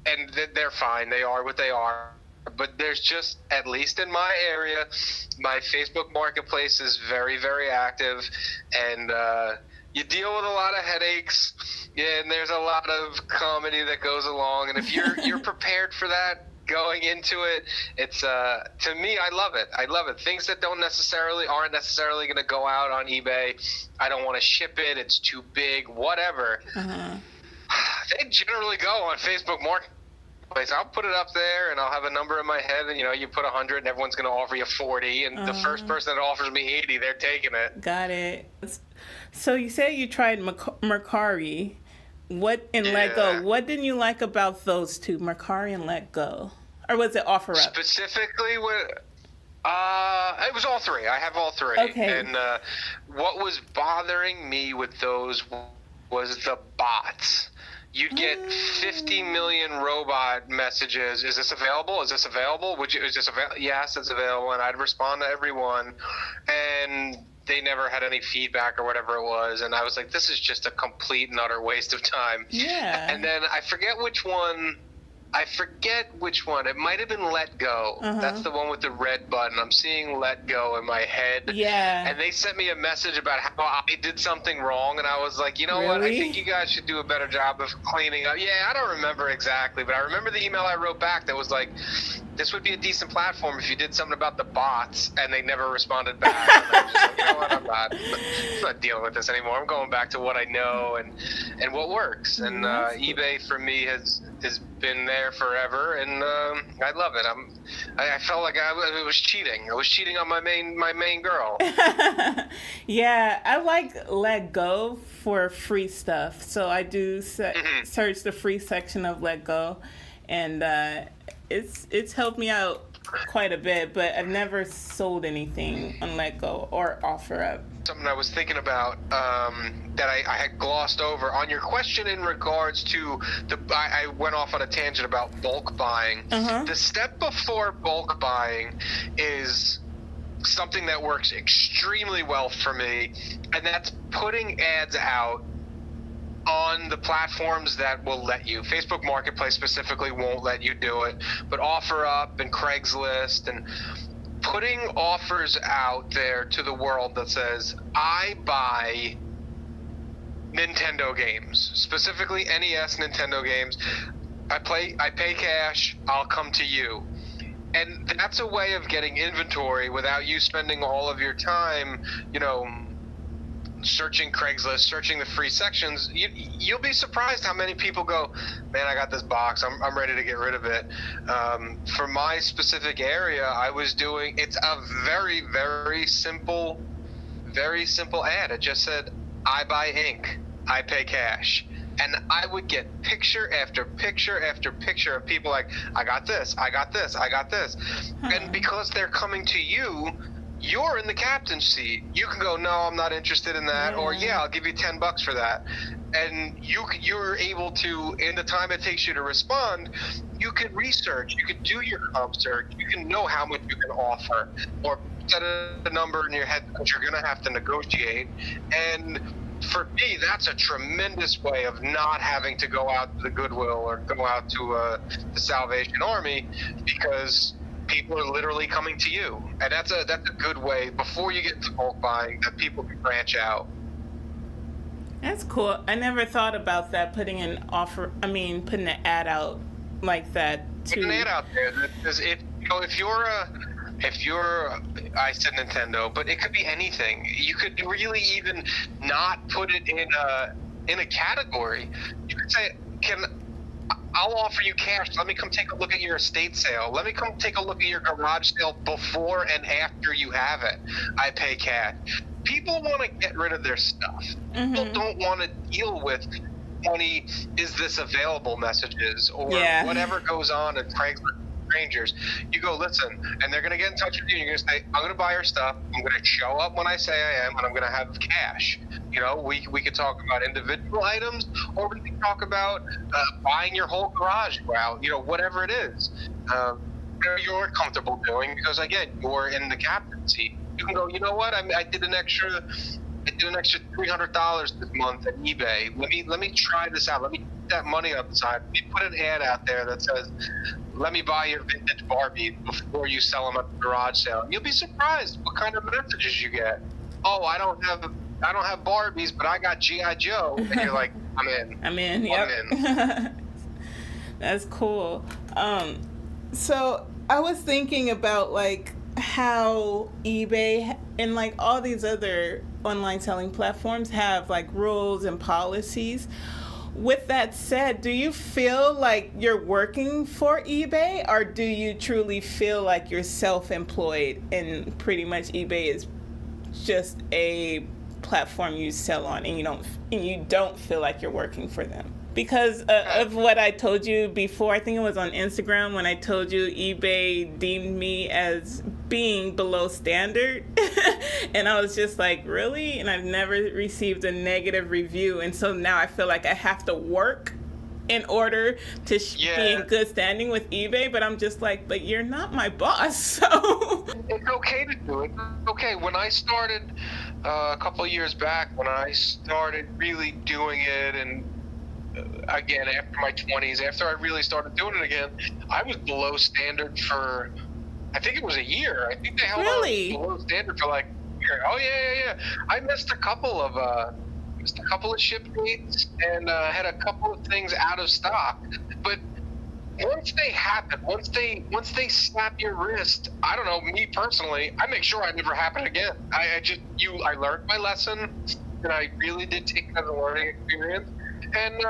S3: and they're fine. They are what they are. But there's just, at least in my area, my Facebook Marketplace is very, very active, and you deal with a lot of headaches, and there's a lot of comedy that goes along. And if you're prepared for that going into it, it's to me, I love it. I love it. Things that aren't necessarily going to go out on eBay. I don't want to ship it. It's too big. Whatever. They generally go on Facebook Marketplace. I'll put it up there, and I'll have a number in my head, and you put 100, and everyone's going to offer you 40, and the first person that offers me 80, they're taking it.
S1: Got it. So you say you tried Mercari. What and Let Go? What didn't you like about those two, Mercari and Let Go, or was it OfferUp?
S3: Specifically, it was all three. I have all three.
S1: Okay.
S3: And what was bothering me with those was the bots. You'd get 50 million robot messages. Is this available? Is this available? Is this available? Yes, it's available. And I'd respond to everyone. And they never had any feedback or whatever it was. And I was like, this is just a complete and utter waste of time.
S1: Yeah.
S3: And then I forget which one. It might have been Let Go. That's the one with the red button. I'm seeing Let Go in my head.
S1: Yeah.
S3: And they sent me a message about how I did something wrong, and I was like, you know what? I think you guys should do a better job of cleaning up. Yeah, I don't remember exactly, but I remember the email I wrote back that was like, this would be a decent platform if you did something about the bots, and they never responded back. And I was just like, you know what? I'm not dealing with this anymore. I'm going back to what I know and what works. And eBay for me has been there forever, and I love it. I felt like I was cheating. I was cheating on my main girl.
S1: Yeah, I like Let Go for free stuff. So I do search the free section of Let Go, and it's helped me out quite a bit. But I've never sold anything on Let Go or OfferUp.
S3: Something I was thinking about that I had glossed over on your question in regards to I went off on a tangent about bulk buying. The step before bulk buying is something that works extremely well for me, and that's putting ads out on the platforms that will let you. Facebook Marketplace specifically won't let you do it, but OfferUp and Craigslist, and putting offers out there to the world that says, I buy Nintendo games, specifically NES Nintendo games. I pay cash, I'll come to you. And that's a way of getting inventory without you spending all of your time, searching Craigslist, searching the free sections. You'll be surprised how many people go, man, I got this box, I'm ready to get rid of it. For my specific area, I was doing, it's a very, very simple ad. It just said, I buy ink, I pay cash. And I would get picture after picture after picture of people like, I got this, I got this, I got this. And because they're coming to you, you're in the captain's seat. You can go, no, I'm not interested in that, or yeah, I'll give you $10 for that. And you're able to, in the time it takes you to respond, you can research, you can do your comp search, you can know how much you can offer, or set a number in your head because you're going to have to negotiate. And for me, that's a tremendous way of not having to go out to the Goodwill or go out to the Salvation Army, because people are literally coming to you. And that's a good way, before you get to bulk buying, that people can branch out.
S1: That's cool. I never thought about that, putting an ad out like that too.
S3: Put an ad out there. If you're I said Nintendo, but it could be anything. You could really even not put it in a category. You could say, I'll offer you cash. Let me come take a look at your estate sale. Let me come take a look at your garage sale before and after you have it. I pay cash. People want to get rid of their stuff. People don't want to deal with any is this available messages or whatever goes on in Craigslist. Strangers. You go, listen, and they're going to get in touch with you, and you're going to say, I'm going to buy your stuff, I'm going to show up when I say I am, and I'm going to have cash. We could talk about individual items, or we can talk about buying your whole garage out, whatever it is. You're comfortable doing, because again, you're in the captain's seat. You can go, you know what, I did an extra $300 this month at eBay. Let me try this out. Let me put that money up aside. Let me put an ad out there that says, let me buy your vintage Barbie before you sell them at the garage sale. And you'll be surprised what kind of messages you get. Oh, I don't have I don't have Barbies, but I got G.I. Joe. And you're like, I'm in.
S1: I'm in. Yep.
S3: I'm in.
S1: That's cool. So I was thinking about like how eBay and like all these other online selling platforms have like rules and policies. With that said, do you feel like you're working for eBay, or do you truly feel like you're self-employed and pretty much eBay is just a platform you sell on, and you don't feel like you're working for them? Because of what I told you before, I think it was on Instagram when I told you eBay deemed me as being below standard. And I was just like, really? And I've never received a negative review. And so now I feel like I have to work in order to be in good standing with eBay. But I'm just like, but you're not my boss. So
S3: it's okay to do it. Okay, when I started a couple of years back, when I started really doing it, and again, after my 20s, after I really started doing it again, I was below standard for, I think it was a year. I think they held on below standard for like a year. Oh yeah. I missed a couple of ship dates and had a couple of things out of stock. But once they happen, once they slap your wrist, I don't know, me personally, I make sure it never happen again. I learned my lesson, and I really did take it as a learning experience. And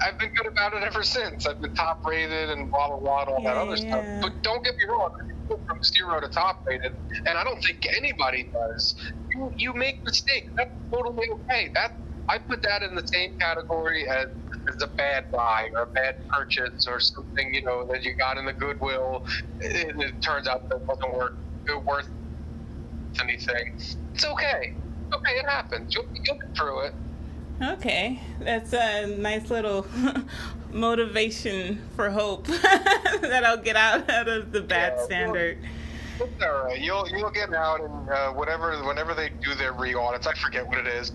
S3: I've been good about it ever since. I've been top rated and blah, blah, blah, and all that other stuff. But don't get me wrong, I go from 0 to top rated, and I don't think anybody does. You make mistakes. That's totally okay. I put that in the same category as a bad buy or a bad purchase or something, that you got in the Goodwill, and it turns out that it wasn't worth anything. It's okay. Okay, it happens. You'll get through it.
S1: Okay, that's a nice little motivation for hope that I'll get out of the bad standard.
S3: It's all right. You'll get out, and whenever they do their re-audits, I forget what it is.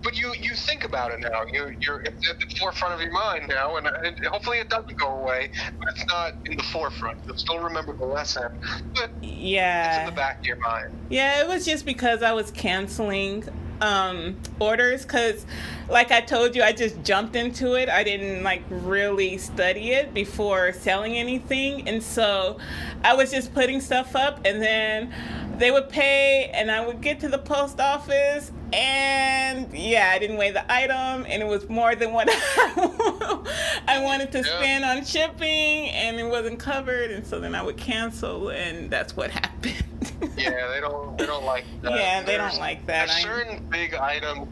S3: But you think about it now. You're at the forefront of your mind now, and hopefully it doesn't go away. But it's not in the forefront. You'll still remember the lesson, but it's in the back of your mind.
S1: Yeah, it was just because I was canceling orders, because like I told you, I just jumped into it. I didn't like really study it before selling anything, and so I was just putting stuff up, and then they would pay, and I would get to the post office, and I didn't weigh the item, and it was more than what I wanted to spend on shipping, and it wasn't covered, and so then I would cancel, and that's what happened.
S3: Yeah, they don't like that.
S1: Yeah, they don't like that.
S3: There's certain big items.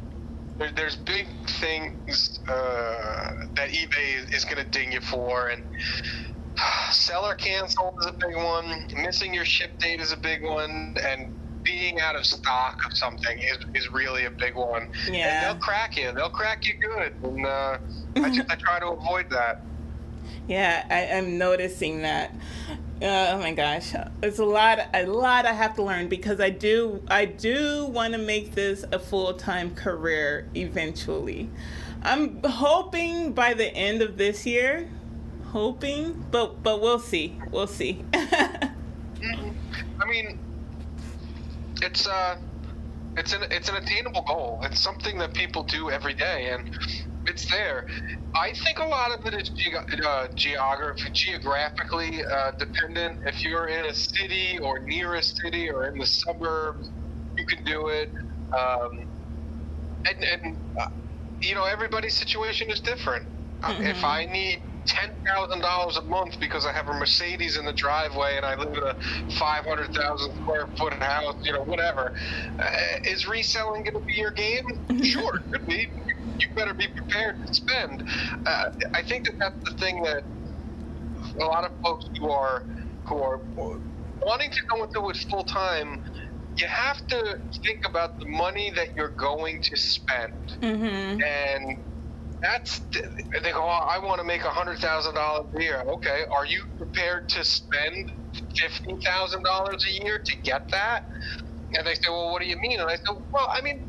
S3: There's big things that eBay is going to ding you for, and seller canceled is a big one. Missing your ship date is a big one, and being out of stock of something is really a big one.
S1: Yeah.
S3: And they'll crack you. They'll crack you good, and I try to avoid that.
S1: Yeah, I'm noticing that. Oh my gosh, it's a lot I have to learn, because I do want to make this a full-time career eventually. I'm hoping by the end of this year, but we'll see.
S3: I mean, it's an attainable goal. It's something that people do every day, and it's there. I think a lot of it is geographically dependent. If you're in a city or near a city or in the suburbs, you can do it. Everybody's situation is different. If I need $10,000 a month because I have a Mercedes in the driveway and I live in a 500,000 square foot house, whatever, is reselling going to be your game? Sure, it could be. You better be prepared to spend. I think that's the thing that a lot of folks who are wanting to go into it full time, you have to think about the money that you're going to spend. And they go, I want to make $100,000 a year. Okay, are you prepared to spend $50,000 a year to get that? And they say, well, what do you mean? And I say, well, I mean,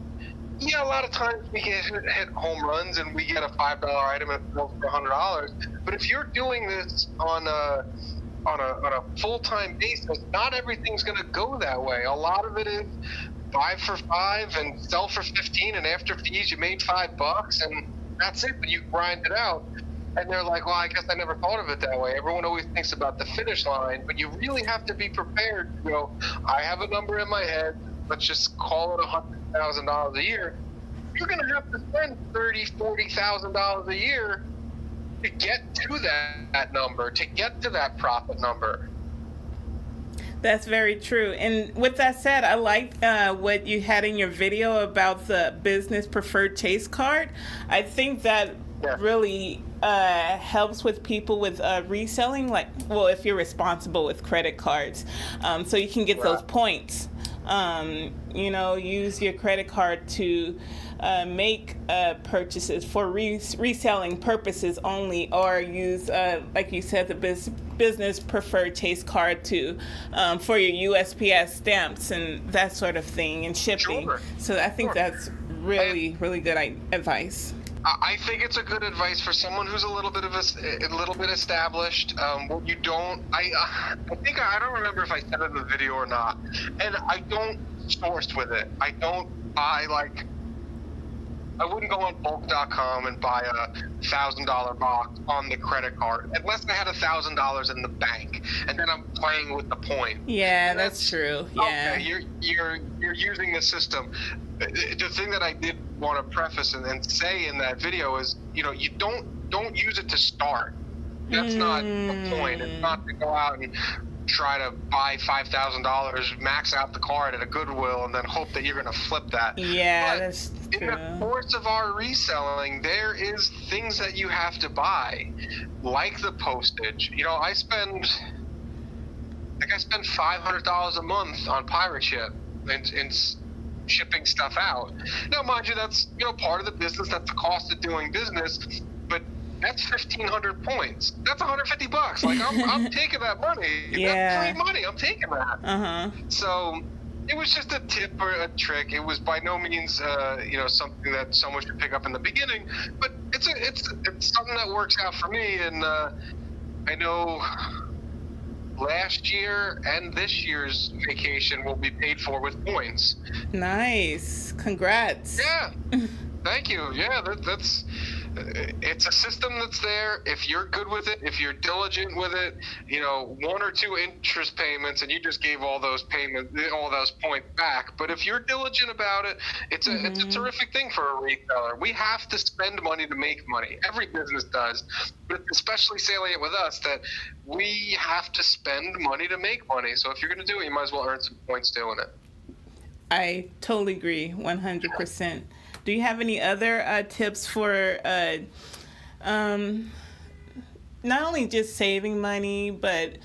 S3: a lot of times we hit home runs and we get a $5 item and it sells for $100. But if you're doing this on a full-time basis, not everything's going to go that way. A lot of it is buy for $5 and sell for 15, and after fees you made $5, and that's it. But you grind it out. And they're like, well, I guess I never thought of it that way. Everyone always thinks about the finish line, but you really have to be prepared. You know, I have a number in my head. Let's just call it $100,000 a year. You're going to have to spend $30,000, $40,000 a year to get to that number, to get to that profit number.
S1: That's very true. And with that said, I liked what you had in your video about the business preferred chase card. I think that really helps with people with reselling, like, well, if you're responsible with credit cards, so you can get those points. You know, use your credit card to make purchases for reselling purposes only, or use, like you said, the business preferred chase card to for your USPS stamps and that sort of thing, and shipping.
S3: Sure.
S1: So I think that's really good advice.
S3: I think it's a good advice for someone who's a little bit established. What you don't, I think I don't remember if I said it in the video or not, and I don't source with it. I don't buy I wouldn't go on bulk.com and buy a $1,000 box on the credit card unless I had $1,000 in the bank, and then I'm playing with the point.
S1: Yeah, that's true. Yeah,
S3: okay, you're using the system. The thing that I did want to preface and say in that video is, you know, you don't use it to start. That's not the point. It's not to go out and try to buy $5,000, max out the card at a Goodwill, and then hope that you're going to flip that.
S1: Yeah, that's true.
S3: In the course of our reselling, there is things that you have to buy, like the postage. You know, I spend $500 a month on pirate ship and shipping stuff out. Now, mind you, that's, you know, part of the business. That's the cost of doing business, but that's 1,500 points. That's $150. Like, I'm taking that money.
S1: Yeah.
S3: That's free money. I'm taking that. So it was just a tip or a trick. It was by no means, you know, something that someone should pick up in the beginning, but it's something that works out for me. And I know last year and this year's vacation will be paid for with points.
S1: Nice. Congrats.
S3: Yeah. Thank you. Yeah, that's it's a system that's there. If you're good with it, if you're diligent with it, you know, 1 or 2 interest payments and you just gave all those points back. But if you're diligent about it, it's a terrific thing for a retailer. We have to spend money to make money. Every business does, but it's especially salient with us that we have to spend money to make money. So if you're going to do it, you might as well earn some points doing it.
S1: I totally agree, 100%. Do you have any other tips for not only just saving money, but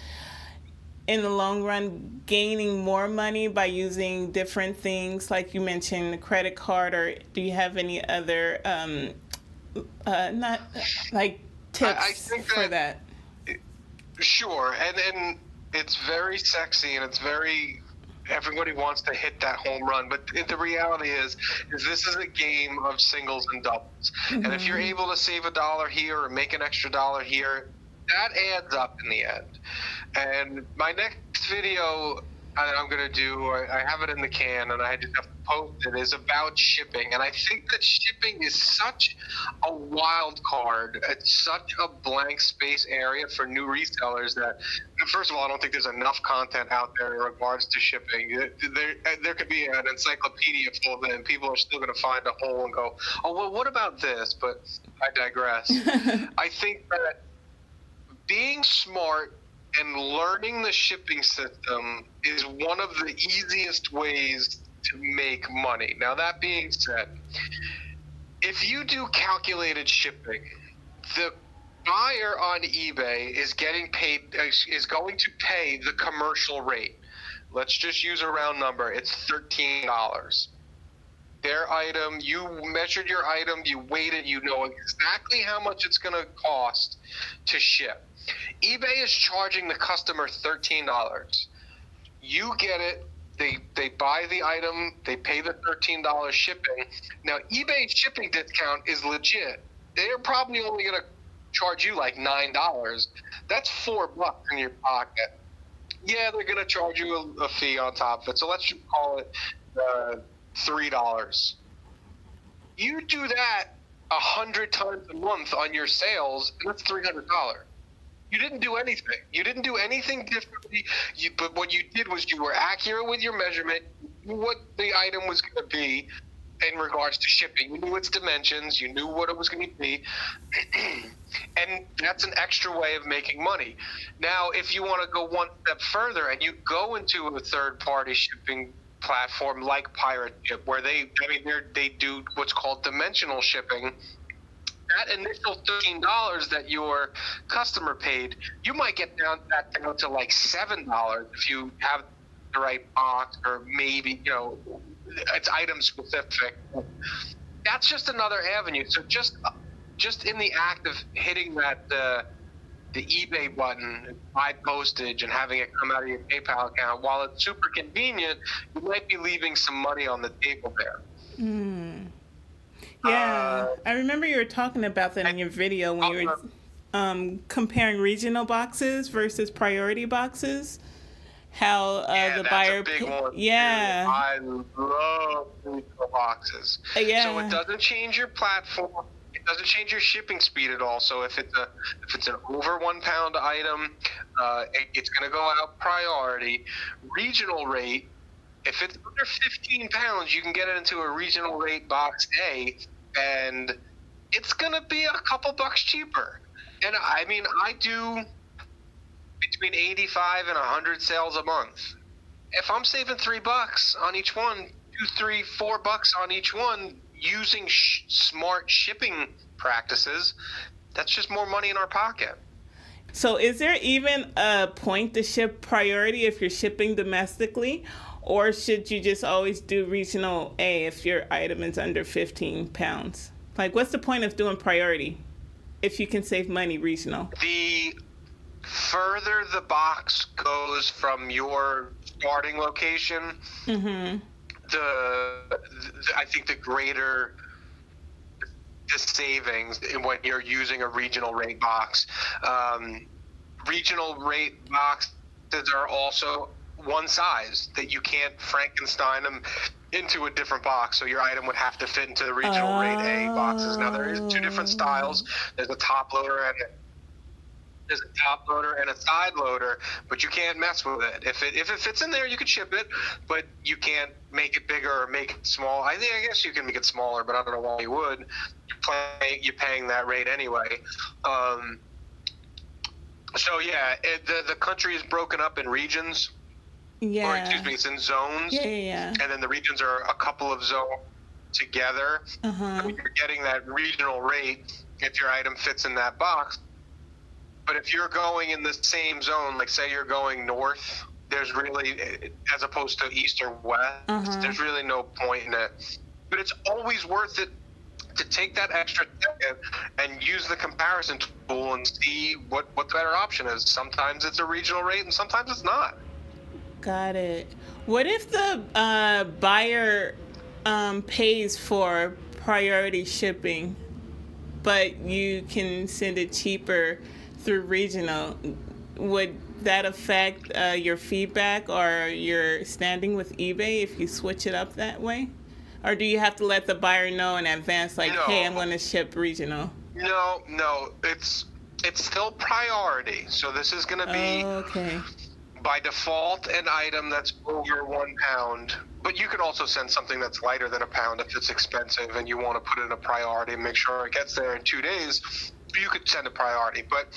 S1: in the long run, gaining more money by using different things, like you mentioned, the credit card, or do you have any other not like tips for that?
S3: Sure, and it's very sexy, and it's very, everybody wants to hit that home run, but the reality is this is a game of singles and doubles. And if you're able to save $1 here or make an extra $1 here, that adds up in the end. And my next video I'm going to do, I have it in the can and I just have to post it, is about shipping. And I think that shipping is such a wild card. It's such a blank space area for new resellers that, first of all, I don't think there's enough content out there in regards to shipping. There could be an encyclopedia full of it and people are still going to find a hole and go, oh, well, what about this? But I digress. I think that being smart and learning the shipping system is one of the easiest ways to make money. Now, that being said, if you do calculated shipping, the buyer on eBay is going to pay the commercial rate. Let's just use a round number. It's $13. Their item, you measured your item, you weighed it, you know exactly how much it's going to cost to ship. eBay is charging the customer $13. You get it. They buy the item. They pay the $13 shipping. Now, eBay's shipping discount is legit. They're probably only going to charge you like $9. That's $4 in your pocket. Yeah, they're gonna charge you a fee on top of it. So let's just call it $3. You do that 100 times a month on your sales, and that's $300. You didn't do anything. You didn't do anything differently. But what you did was you were accurate with your measurement, you knew what the item was going to be in regards to shipping. You knew its dimensions. You knew what it was going to be. And that's an extra way of making money. Now, if you want to go one step further and you go into a third-party shipping platform like Pirate Ship, where they do what's called dimensional shipping, that initial $13 that your customer paid, you might get down to like $7 if you have the right box, or maybe, it's item specific. That's just another avenue. So just in the act of hitting that the eBay button, buy postage, and having it come out of your PayPal account, while it's super convenient, you might be leaving some money on the table there.
S1: Yeah, I remember you were talking about that in your video when you were comparing regional boxes versus priority boxes. How the buyer,
S3: that's a big one.
S1: Yeah,
S3: I love regional boxes.
S1: Yeah.
S3: So it doesn't change your platform. It doesn't change your shipping speed at all. So if it's an over 1 pound item, it's going to go out priority. Regional rate. If it's under 15 pounds, you can get it into a regional rate box A, and it's going to be a couple bucks cheaper. And I mean, I do between 85 and 100 sales a month. If I'm saving $3 on each one, $2, $3, $4 on each one, using smart shipping practices, that's just more money in our pocket.
S1: So is there even a point to ship priority if you're shipping domestically? Or should you just always do regional A if your item is under 15 pounds? Like, what's the point of doing priority if you can save money regional?
S3: The further the box goes from your starting location, I think the greater the savings when you're using a regional rate box. Regional rate boxes are also one size, that you can't Frankenstein them into a different box, so your item would have to fit into the regional rate A boxes. Now there is two different styles. There's a top loader and a side loader, but you can't mess with it. If it fits in there, you could ship it, but you can't make it bigger or make it small. I guess you can make it smaller, but I don't know why you would. You're paying that rate anyway. So yeah, the country is broken up in regions.
S1: Yeah.
S3: Or excuse me, it's in zones.
S1: Yeah.
S3: And then the regions are a couple of zones together. So you're getting that regional rate if your item fits in that box. But if you're going in the same zone, like say you're going north, there's really, as opposed to east or west, there's really no point in it. But it's always worth it to take that extra second and use the comparison tool and see what the better option is. Sometimes it's a regional rate and sometimes it's not.
S1: Got it. What if the buyer pays for priority shipping, but you can send it cheaper through regional? Would that affect your feedback or your standing with eBay if you switch it up that way? Or do you have to let the buyer know in advance, like, hey, I'm going to ship regional?
S3: No. It's still priority. So this is going to be... by default an item that's over 1 pound, but you could also send something that's lighter than a pound if it's expensive and you want to put it in a priority and make sure it gets there in 2 days. You could send a priority, but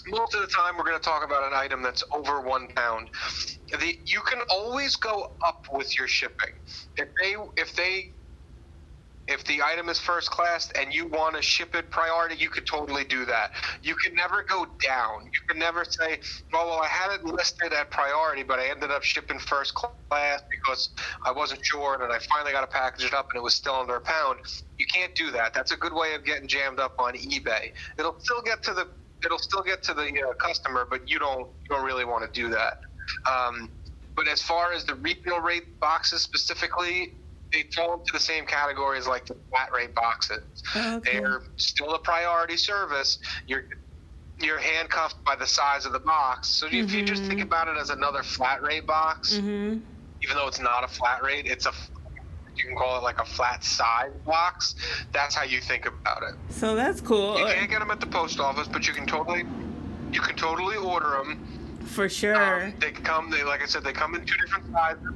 S3: most of the time we're going to talk about an item that's over 1 pound. You can always go up with your shipping. If the item is first class and you want to ship it priority, you could totally do that. You can never go down. You can never say, well, I had it listed at priority, but I ended up shipping first class because I wasn't sure, and then I finally got to package it up and it was still under a pound. You can't do that. That's a good way of getting jammed up on eBay. It'll still get to the customer, but you don't really want to do that. But as far as the regional rate boxes specifically, they fall into the same category as like the flat rate boxes. They're still a priority service. You're you're handcuffed by the size of the box. So if you just think about it as another flat rate box, even though it's not a flat rate, you can call it like a flat size box. That's how you think about it.
S1: So that's cool.
S3: You can't get them at the post office, but you can totally order them.
S1: For sure.
S3: Like I said, they come in 2 different sizes.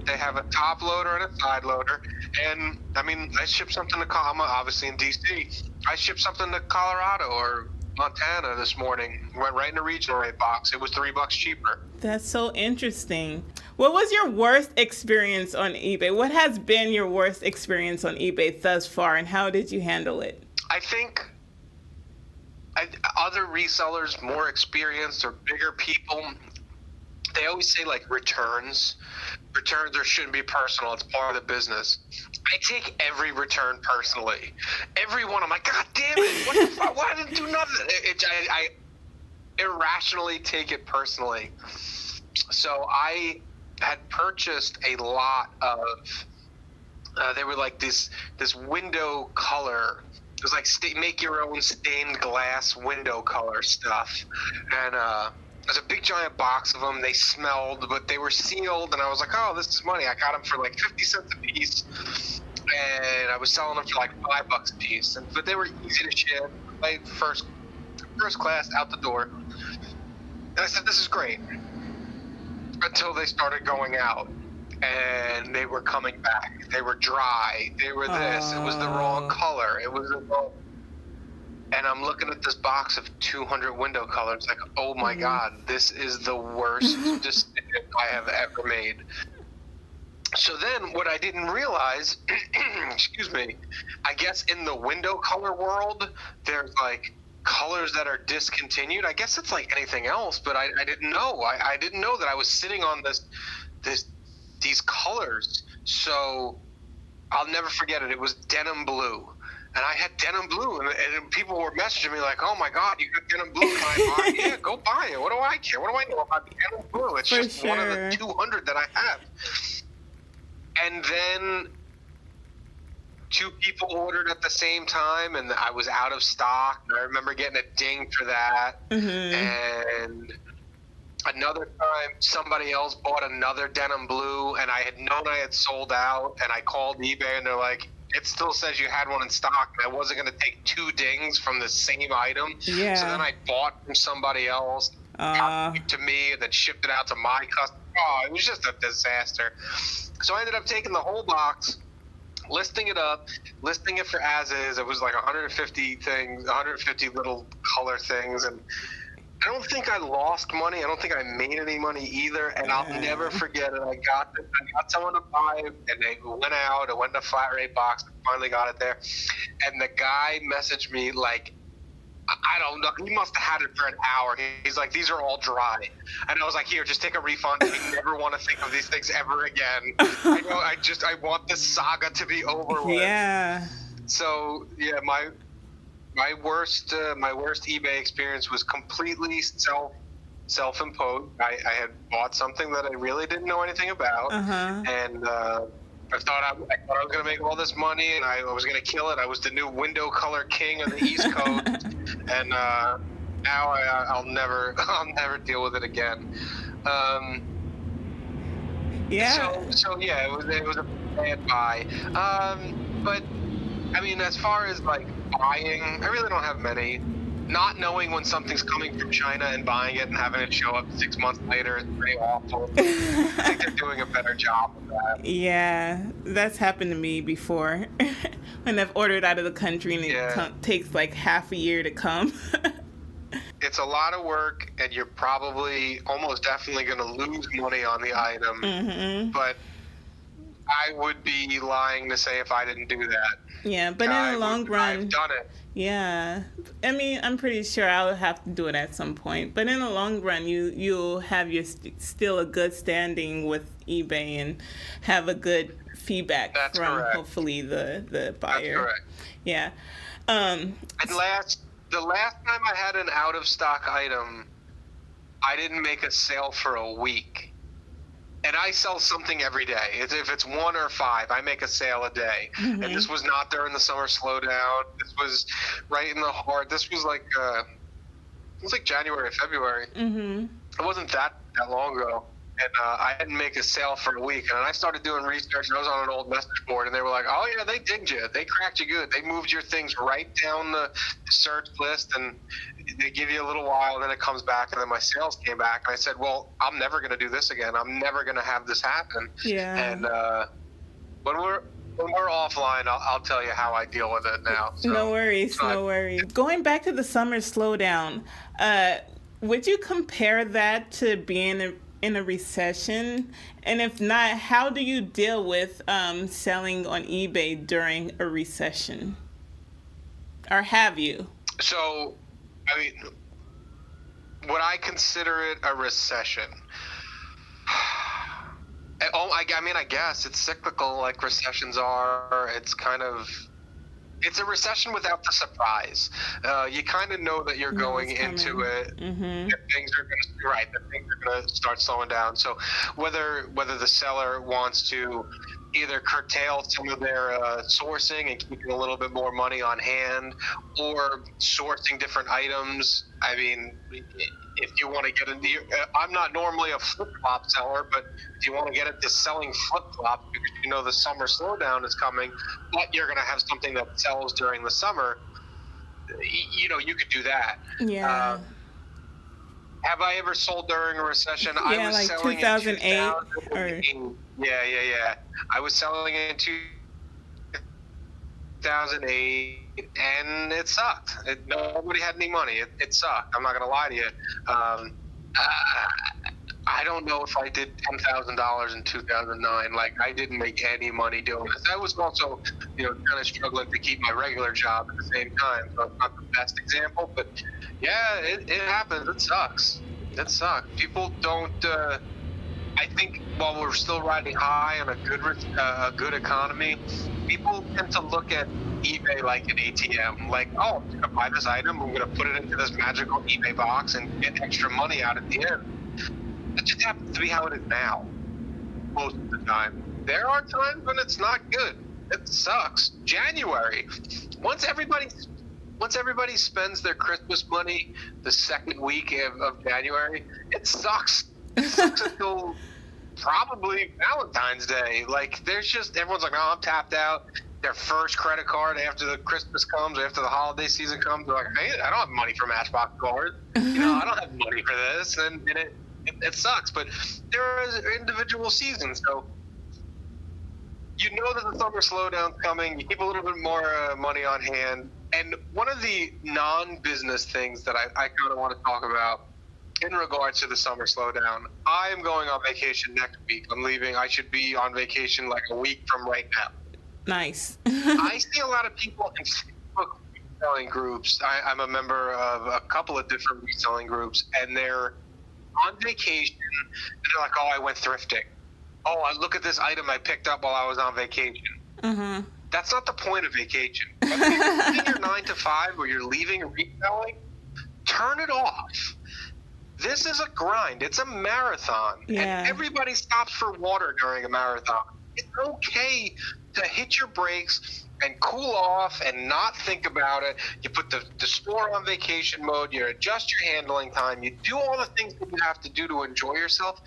S3: They have a top loader and a side loader. And I mean, I shipped something to I'm obviously in DC. I shipped something to Colorado or Montana this morning. Went right in a regional rate box. It was $3 cheaper.
S1: That's so interesting. What was your worst experience on eBay? What has been your worst experience on eBay thus far, and how did you handle it?
S3: I think other resellers, more experienced or bigger people, they always say like returns or shouldn't be personal. It's part of the business. I take every return personally. Every one. I'm like, God damn it! What the fuck? Why didn't do nothing? I irrationally take it personally. So I had purchased a lot of. They were like this window color. It was like make your own stained glass window color stuff, and there's a big giant box of them. They smelled, but they were sealed, and I was like, oh, this is money. I got them for like 50 cents a piece, and I was selling them for like $5 a piece. But they were easy to ship, like first class out the door. And I said, this is great. Until they started going out, and they were coming back. They were dry. They were this. It was the wrong color. It was the wrong. And I'm looking at this box of 200 window colors, like, oh my God, this is the worst decision I have ever made. So then what I didn't realize, excuse me, I guess in the window color world, there's like colors that are discontinued. I guess it's like anything else, but I didn't know. I didn't know that I was sitting on these colors. So I'll never forget it. It was denim blue. And I had denim blue, and people were messaging me like, oh my God, you got denim blue. Can I buy it? Yeah, go buy it. What do I care? What do I know about denim blue? It's just one of the 200 that I have. And then 2 people ordered at the same time, and I was out of stock. And I remember getting a ding for that. And another time, somebody else bought another denim blue, and I had known I had sold out, and I called eBay, and they're like, it still says you had one in stock, and I wasn't going to take 2 dings from the same item.
S1: Yeah.
S3: So then I bought from somebody else, copied it to me, and then shipped it out to my customer. Oh, it was just a disaster. So I ended up taking the whole box, listing it for as is. It was like 150 things, 150 little color things, and I don't think I lost money. I don't think I made any money either, and I'll never forget it. I got someone to buy it, and they went out. It went in a flat rate box. I finally got it there, and the guy messaged me like, I don't know. He must have had it for an hour. He's like, these are all dry, and I was like, here, just take a refund. You never want to think of these things ever again. I know. I want this saga to be over with.
S1: Yeah.
S3: So yeah, my worst eBay experience was completely self-imposed. I had bought something that I really didn't know anything about, and I thought I was going to make all this money, and I was going to kill it. I was the new window color king of the East Coast, and now I'll never deal with it again.
S1: Yeah.
S3: So yeah, it was a bad buy. But I mean, as far as like buying, I really don't have many. Not knowing when something's coming from China and buying it and having it show up 6 months later is pretty awful. I think they're doing a better job of that.
S1: Yeah, that's happened to me before. When I've ordered out of the country and it takes like half a year to come.
S3: It's a lot of work, and you're probably almost definitely going to lose money on the item. But I would be lying to say if I didn't do that.
S1: Yeah, but in the long run,
S3: I've done it.
S1: Yeah, I mean, I'm pretty sure I'll have to do it at some point. But in the long run, you'll have still a good standing with eBay and have a good feedback from hopefully the buyer.
S3: That's correct.
S1: Yeah.
S3: And the last time I had an out of stock item, I didn't make a sale for a week. And I sell something every day. If it's 1 or 5, I make a sale a day. And this was not during the summer slowdown. This was right in the heart. This was like was like January or February.
S1: Mm-hmm.
S3: It wasn't that long ago. And I didn't make a sale for a week. And I started doing research, and I was on an old message board, and they were like, oh, yeah, they dinged you. They cracked you good. They moved your things right down the search list, and they give you a little while, and then it comes back, and then my sales came back. And I said, well, I'm never going to do this again. I'm never going to have this happen.
S1: Yeah.
S3: And when we're offline, I'll tell you how I deal with it now. So,
S1: no worries. Going back to the summer slowdown, would you compare that to being in a recession? And if not, how do you deal with selling on eBay during a recession? Or have you?
S3: So, I mean, would I consider it a recession? I mean, I guess it's cyclical like recessions are. It's a recession without the surprise. You kind of know that you're going into it.
S1: Mm-hmm.
S3: That things are going to start slowing down. So whether the seller wants to either curtail some of their sourcing and keeping a little bit more money on hand, or sourcing different items. I mean, if you want to get into, I'm not normally a flip-flop seller, but if you want to get into selling flip-flops because you know the summer slowdown is coming, but you're going to have something that sells during the summer, you know, you could do that.
S1: Yeah.
S3: Have I ever sold during a recession?
S1: Yeah,
S3: I was
S1: like
S3: selling
S1: 2008
S3: in Yeah. I was selling in 2008, and it sucked. Nobody had any money. It sucked. I'm not going to lie to you. I don't know if I did $10,000 in 2009. Like, I didn't make any money doing this. I was also, kind of struggling to keep my regular job at the same time. So it's not the best example, but yeah, it happens. It sucks. It sucks. People don't. I think while we're still riding high on a good economy, people tend to look at eBay like an ATM. Like, oh, I'm going to buy this item. I'm going to put it into this magical eBay box and get extra money out at the end. That just happens to be how it is now, most of the time. There are times when it's not good. It sucks. January, once everybody spends their Christmas money the second week of January, it sucks. It sucks until probably Valentine's Day. Like, everyone's like, oh, I'm tapped out. Their first credit card after the Christmas comes, after the holiday season comes, they're like, hey, I don't have money for Matchbox cards. I don't have money for this, and it sucks. But there are individual seasons, so you know that the summer slowdown's coming. You keep a little bit more money on hand. And one of the non-business things that I kind of want to talk about in regards to the summer slowdown, I am going on vacation next week. I'm leaving. I should be on vacation like a week from right now.
S1: Nice.
S3: I see a lot of people in Facebook reselling groups. I'm a member of a couple of different reselling groups, and they're on vacation, and they're like, oh, I went thrifting. Oh, I look at this item I picked up while I was on vacation.
S1: Mm-hmm.
S3: That's not the point of vacation. Whether you're leaving your 9 to 5 or you're leaving reselling, turn it off. This is a grind. It's a marathon.
S1: Yeah.
S3: And everybody stops for water during a marathon. It's okay to hit your brakes and cool off and not think about it. You put the store on vacation mode. You adjust your handling time. You do all the things that you have to do to enjoy yourself.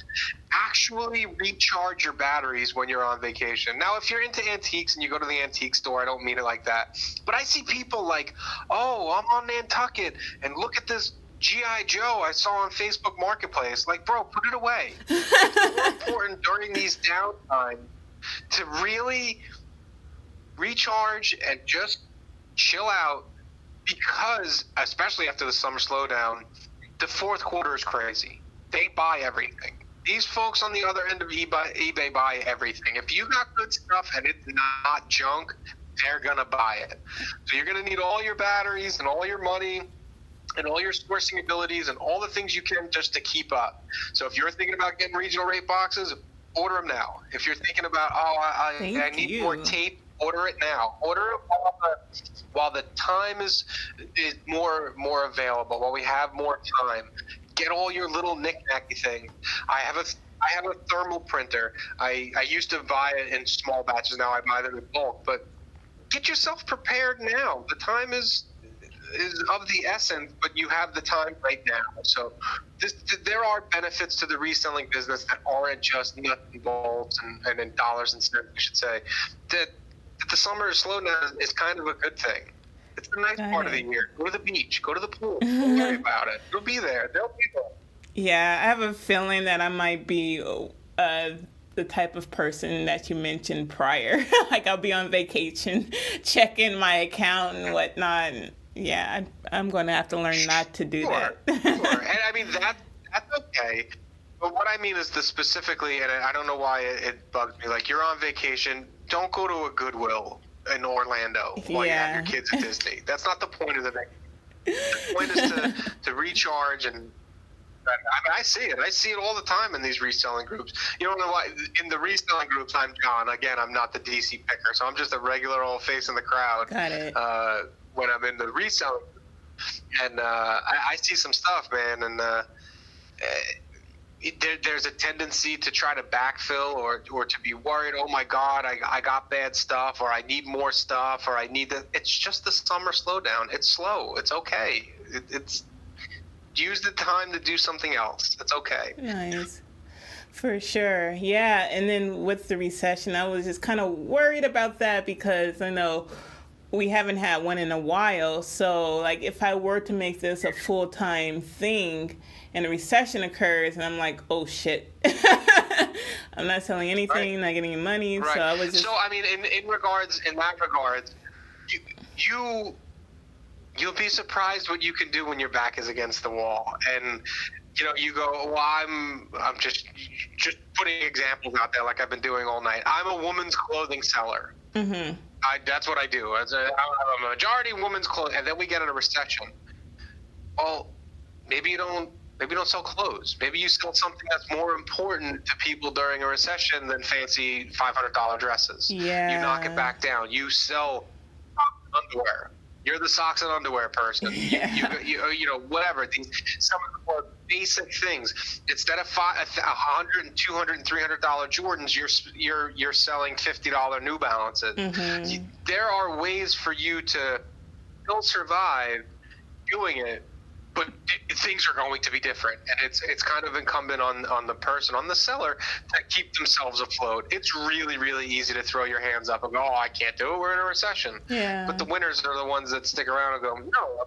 S3: Actually recharge your batteries when you're on vacation. Now, if you're into antiques and you go to the antique store, I don't mean it like that. But I see people like, oh, I'm on Nantucket, and look at this G.I. Joe I saw on Facebook Marketplace. Like, bro, put it away. It's more important during these downtime to really recharge and just chill out, because, especially after the summer slowdown, the fourth quarter is crazy. They buy everything. These folks on the other end of eBay buy everything. If you got good stuff and it's not junk, they're going to buy it. So you're going to need all your batteries and all your money and all your sourcing abilities and all the things you can just to keep up. So if you're thinking about getting regional rate boxes, order them now. If you're thinking about, I need more tape, order it now. Order it while the time is more available, while we have more time. Get all your little knick-knacky things. I have a thermal printer. I used to buy it in small batches. Now I buy them in bulk. But get yourself prepared now. The time is is of the essence, but you have the time right now. So there are benefits to the reselling business that aren't just nuts and bolts and in dollars and cents, I should say. That the summer slowdown is kind of a good thing. It's a nice part of the year. Go to the beach. Go to the pool. Don't worry about it. You'll be there. They'll be there.
S1: Yeah, I have a feeling that I might be the type of person that you mentioned prior. Like I'll be on vacation, checking my account and whatnot. And yeah, I'm going to have to learn not to do that.
S3: Sure. And I mean, that's okay. But what I mean is specifically, and I don't know why it bugs me, like you're on vacation, don't go to a Goodwill in Orlando while you have your kids at Disney. That's not the point of the vacation. The point is to recharge and I see it. I see it all the time in these reselling groups. You don't know why. In the reselling groups, I'm John. Again, I'm not the DC picker, so I'm just a regular old face in the crowd.
S1: Got it.
S3: When I'm in the reselling group. And I see some stuff, man, and there's a tendency to try to backfill or to be worried, oh my God, I got bad stuff, or I need more stuff, or I need that. It's just the summer slowdown. It's slow. It's okay. It's use the time to do something else. It's okay.
S1: Nice. For sure. Yeah. And then with the recession, I was just kind of worried about that because I know we haven't had one in a while. So like if I were to make this a full-time thing and a recession occurs and I'm like, oh shit, I'm not selling anything,
S3: right.
S1: Not getting any money.
S3: Right.
S1: So I was just...
S3: So I mean, in that regards, you'll be surprised what you can do when your back is against the wall. And, you go, well, I'm just putting examples out there like I've been doing all night. I'm a woman's clothing seller.
S1: Mm-hmm.
S3: That's what I do. I'm a majority women's clothing. And then we get in a recession. Well, maybe you don't sell clothes. Maybe you sell something that's more important to people during a recession than fancy $500 dresses.
S1: Yeah.
S3: You knock it back down. You sell underwear. You're the socks and underwear person.
S1: Yeah.
S3: You whatever. Some of the more basic things. Instead of $100 and $200 and $300 Jordans, you're selling $50 New Balances.
S1: Mm-hmm.
S3: There are ways for you to still survive doing it, but things are going to be different, and it's kind of incumbent on the person, on the seller, to keep themselves afloat. It's really, really easy to throw your hands up and go, oh, I can't do it, we're in a recession.
S1: Yeah.
S3: But the winners are the ones that stick around and go, no,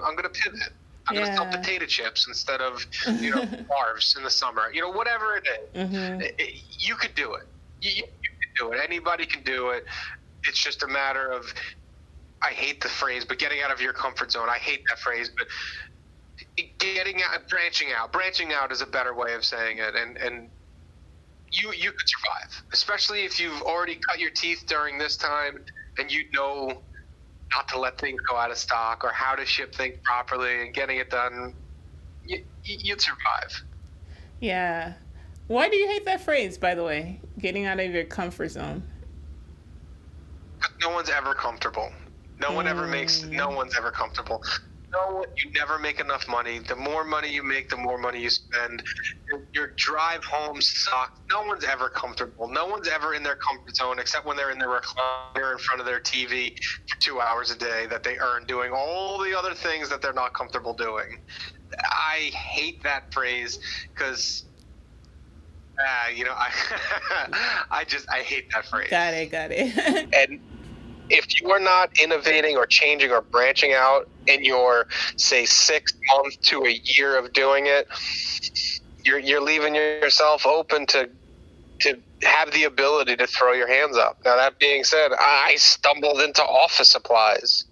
S3: I'm gonna pivot. I'm gonna sell potato chips instead of barbs in the summer. Whatever it is.
S1: Mm-hmm.
S3: You could do it. You can do it. Anybody can do it. It's just a matter of, I hate the phrase, but getting out of your comfort zone. I hate that phrase, but branching out is a better way of saying it, and you could survive, especially if you've already cut your teeth during this time and not to let things go out of stock or how to ship things properly and getting it done. You'd survive.
S1: Yeah. Why do you hate that phrase, by the way? Getting out of your comfort zone.
S3: No one's ever comfortable. No one's ever comfortable. No, you never make enough money. The more money you make, the more money you spend. Your drive home sucks. No one's ever comfortable. No one's ever in their comfort zone except when they're in their recliner in front of their TV for 2 hours a day that they earn doing all the other things that they're not comfortable doing. I hate that phrase because, I hate that phrase.
S1: Got it.
S3: And if you are not innovating or changing or branching out in your, say, 6 months to a year of doing it, you're leaving yourself open to have the ability to throw your hands up. Now, that being said, I stumbled into office supplies.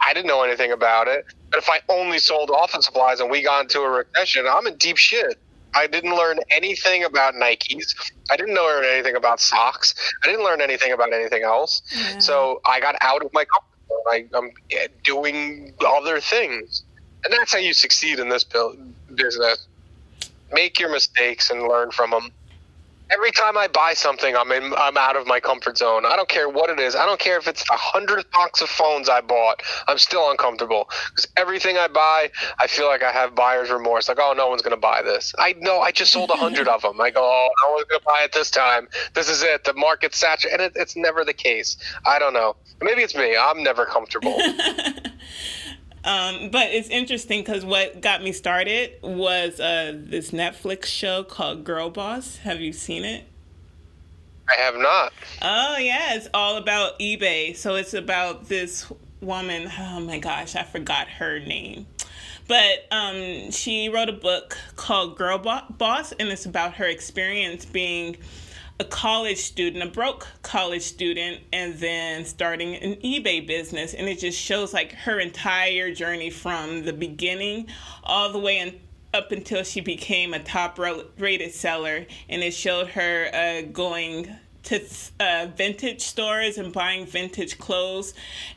S3: I didn't know anything about it. But if I only sold office supplies and we got into a recession, I'm in deep shit. I didn't learn anything about Nikes. I didn't learn anything about socks. I didn't learn anything about anything else. Yeah. So I got out of my comfort zone. I'm doing other things. And that's how you succeed in this business. Make your mistakes and learn from them. Every time I buy something, I'm out of my comfort zone. I don't care what it is. I don't care if it's the 100th box of phones I bought. I'm still uncomfortable because everything I buy, I feel like I have buyer's remorse. Like, oh, no one's going to buy this. I know. I just sold 100 of them. I go, oh, no one's going to buy it this time. This is it. The market's saturated. And it's never the case. I don't know. Maybe it's me. I'm never comfortable.
S1: But it's interesting because what got me started was this Netflix show called Girl Boss. Have you seen it?
S3: I have not.
S1: Oh yeah, it's all about eBay. So it's about this woman. Oh my gosh, I forgot her name. But she wrote a book called Boss, and it's about her experience being a college student, a broke college student, and then starting an eBay business. And it just shows like her entire journey from the beginning all the way up until she became a top rated seller. And it showed her going to vintage stores and buying vintage clothes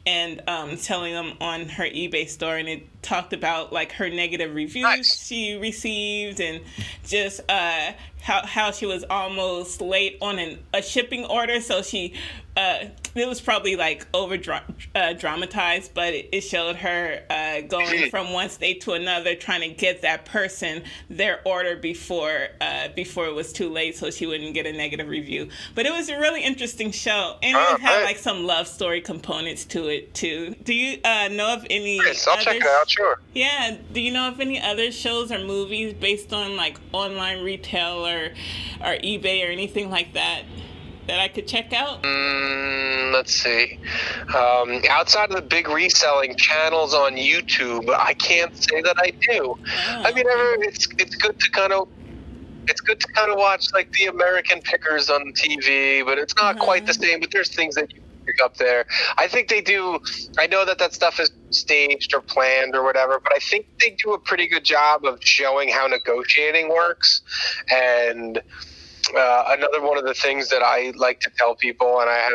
S1: and selling them on her eBay store. And it talked about like her negative reviews she received, and just how she was almost late on a shipping order. So she it was probably like over dramatized, but it showed her going from one state to another, trying to get that person their order before it was too late, so she wouldn't get a negative review. But it was a really interesting show, and it had like some love story components to it too. Do you know of any?
S3: Yes, I'll check it out. Sure.
S1: Yeah. Do you know of any other shows or movies based on like online retail or eBay or anything like that I could check out?
S3: Let's see. Outside of the big reselling channels on YouTube, I can't say that I do. I mean, it's good to kind of watch like the American Pickers on TV, but it's not quite the same. But there's things that you can pick up there. I think they do. I know that stuff is staged or planned or whatever, but I think they do a pretty good job of showing how negotiating works. And another one of the things that I like to tell people, and I had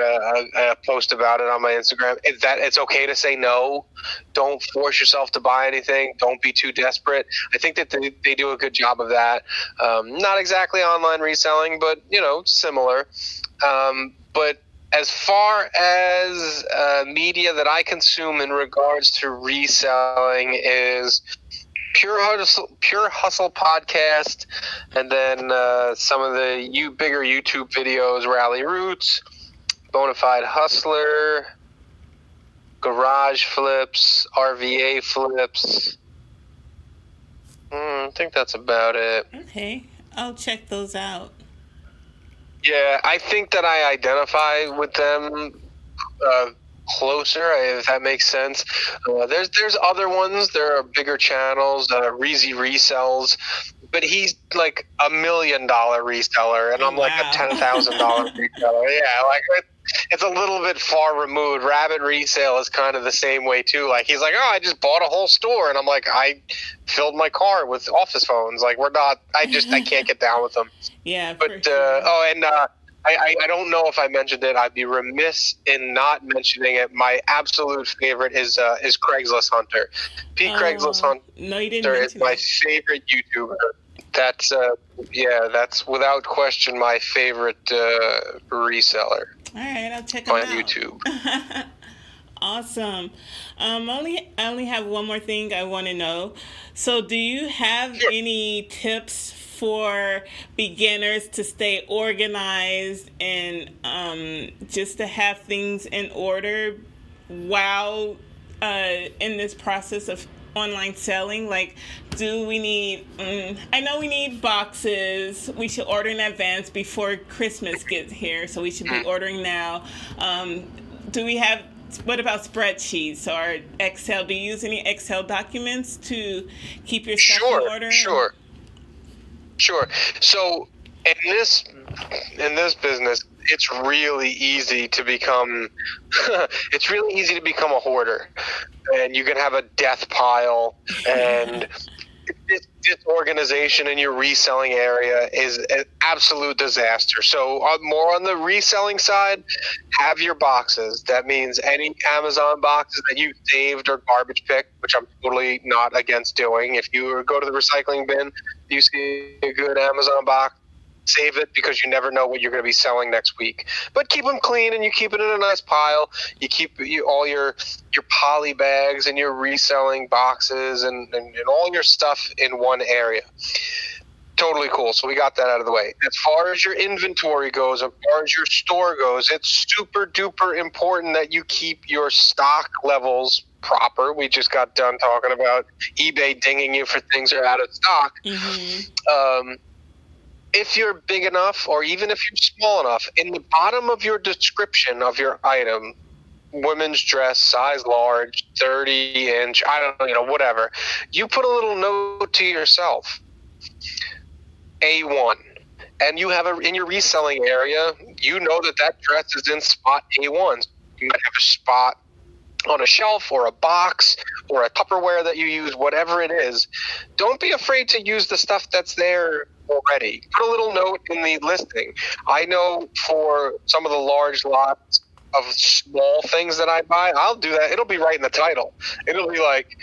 S3: a post about it on my Instagram, is that it's okay to say no. Don't force yourself to buy anything. Don't be too desperate. I think that they do a good job of that. Not exactly online reselling, but, similar. But as far as media that I consume in regards to reselling is Pure Hustle podcast, and then some of the bigger YouTube videos, Rally Roots, Bonafide Hustler, Garage Flips, RVA Flips. I think that's about it.
S1: Okay, I'll check those out.
S3: Yeah, I think that I identify with them closer, if that makes sense. There's other ones. There are bigger channels. Reezy resells, but he's like $1 million reseller, and I'm like a $10,000 reseller. Yeah, like it's a little bit far removed. Rabbit Resale is kind of the same way too. Like he's like, I just bought a whole store, and I'm like, I filled my car with office phones. Like we're not. I can't get down with them.
S1: Yeah.
S3: But sure. I don't know if I mentioned it. I'd be remiss in not mentioning it. My absolute favorite is Craigslist Hunter. Craigslist Hunter is my favorite YouTuber. That's without question my favorite reseller.
S1: All right, I'll check him out
S3: on YouTube.
S1: Awesome. I only have one more thing I want to know. So, do you have any tips for beginners to stay organized and just to have things in order while in this process of online selling? Like, do we need I know we need boxes. We should order in advance before Christmas gets here, so we should be ordering now. What about spreadsheets or Excel? Do you use any Excel documents to keep your stuff in order?
S3: Sure. So in this business, it's really easy to become a hoarder, and you can have a death pile, and disorganization in your reselling area is an absolute disaster. So more on the reselling side, have your boxes. That means any Amazon boxes that you saved or garbage picked, which I'm totally not against doing. If you go to the recycling bin, you see a good Amazon box, save it, because you never know what you're going to be selling next week. But keep them clean, and you keep it in a nice pile. You keep all your poly bags and your reselling boxes and all your stuff in one area. Totally cool. So we got that out of the way. As far as your inventory goes, as far as your store goes, it's super duper important that you keep your stock levels proper. We just got done talking about eBay dinging you for things that are out of stock. If you're big enough, or even if you're small enough, in the bottom of your description of your item, women's dress, size large, 30-inch, I don't know, whatever, you put a little note to yourself, A1. And you have in your reselling area, that dress is in spot A1. You might have a spot on a shelf or a box or a Tupperware that you use, whatever it is. Don't be afraid to use the stuff that's there already. Put a little note in the listing. I know for some of the large lots of small things that I buy, I'll do that. It'll be right in the title. It'll be like,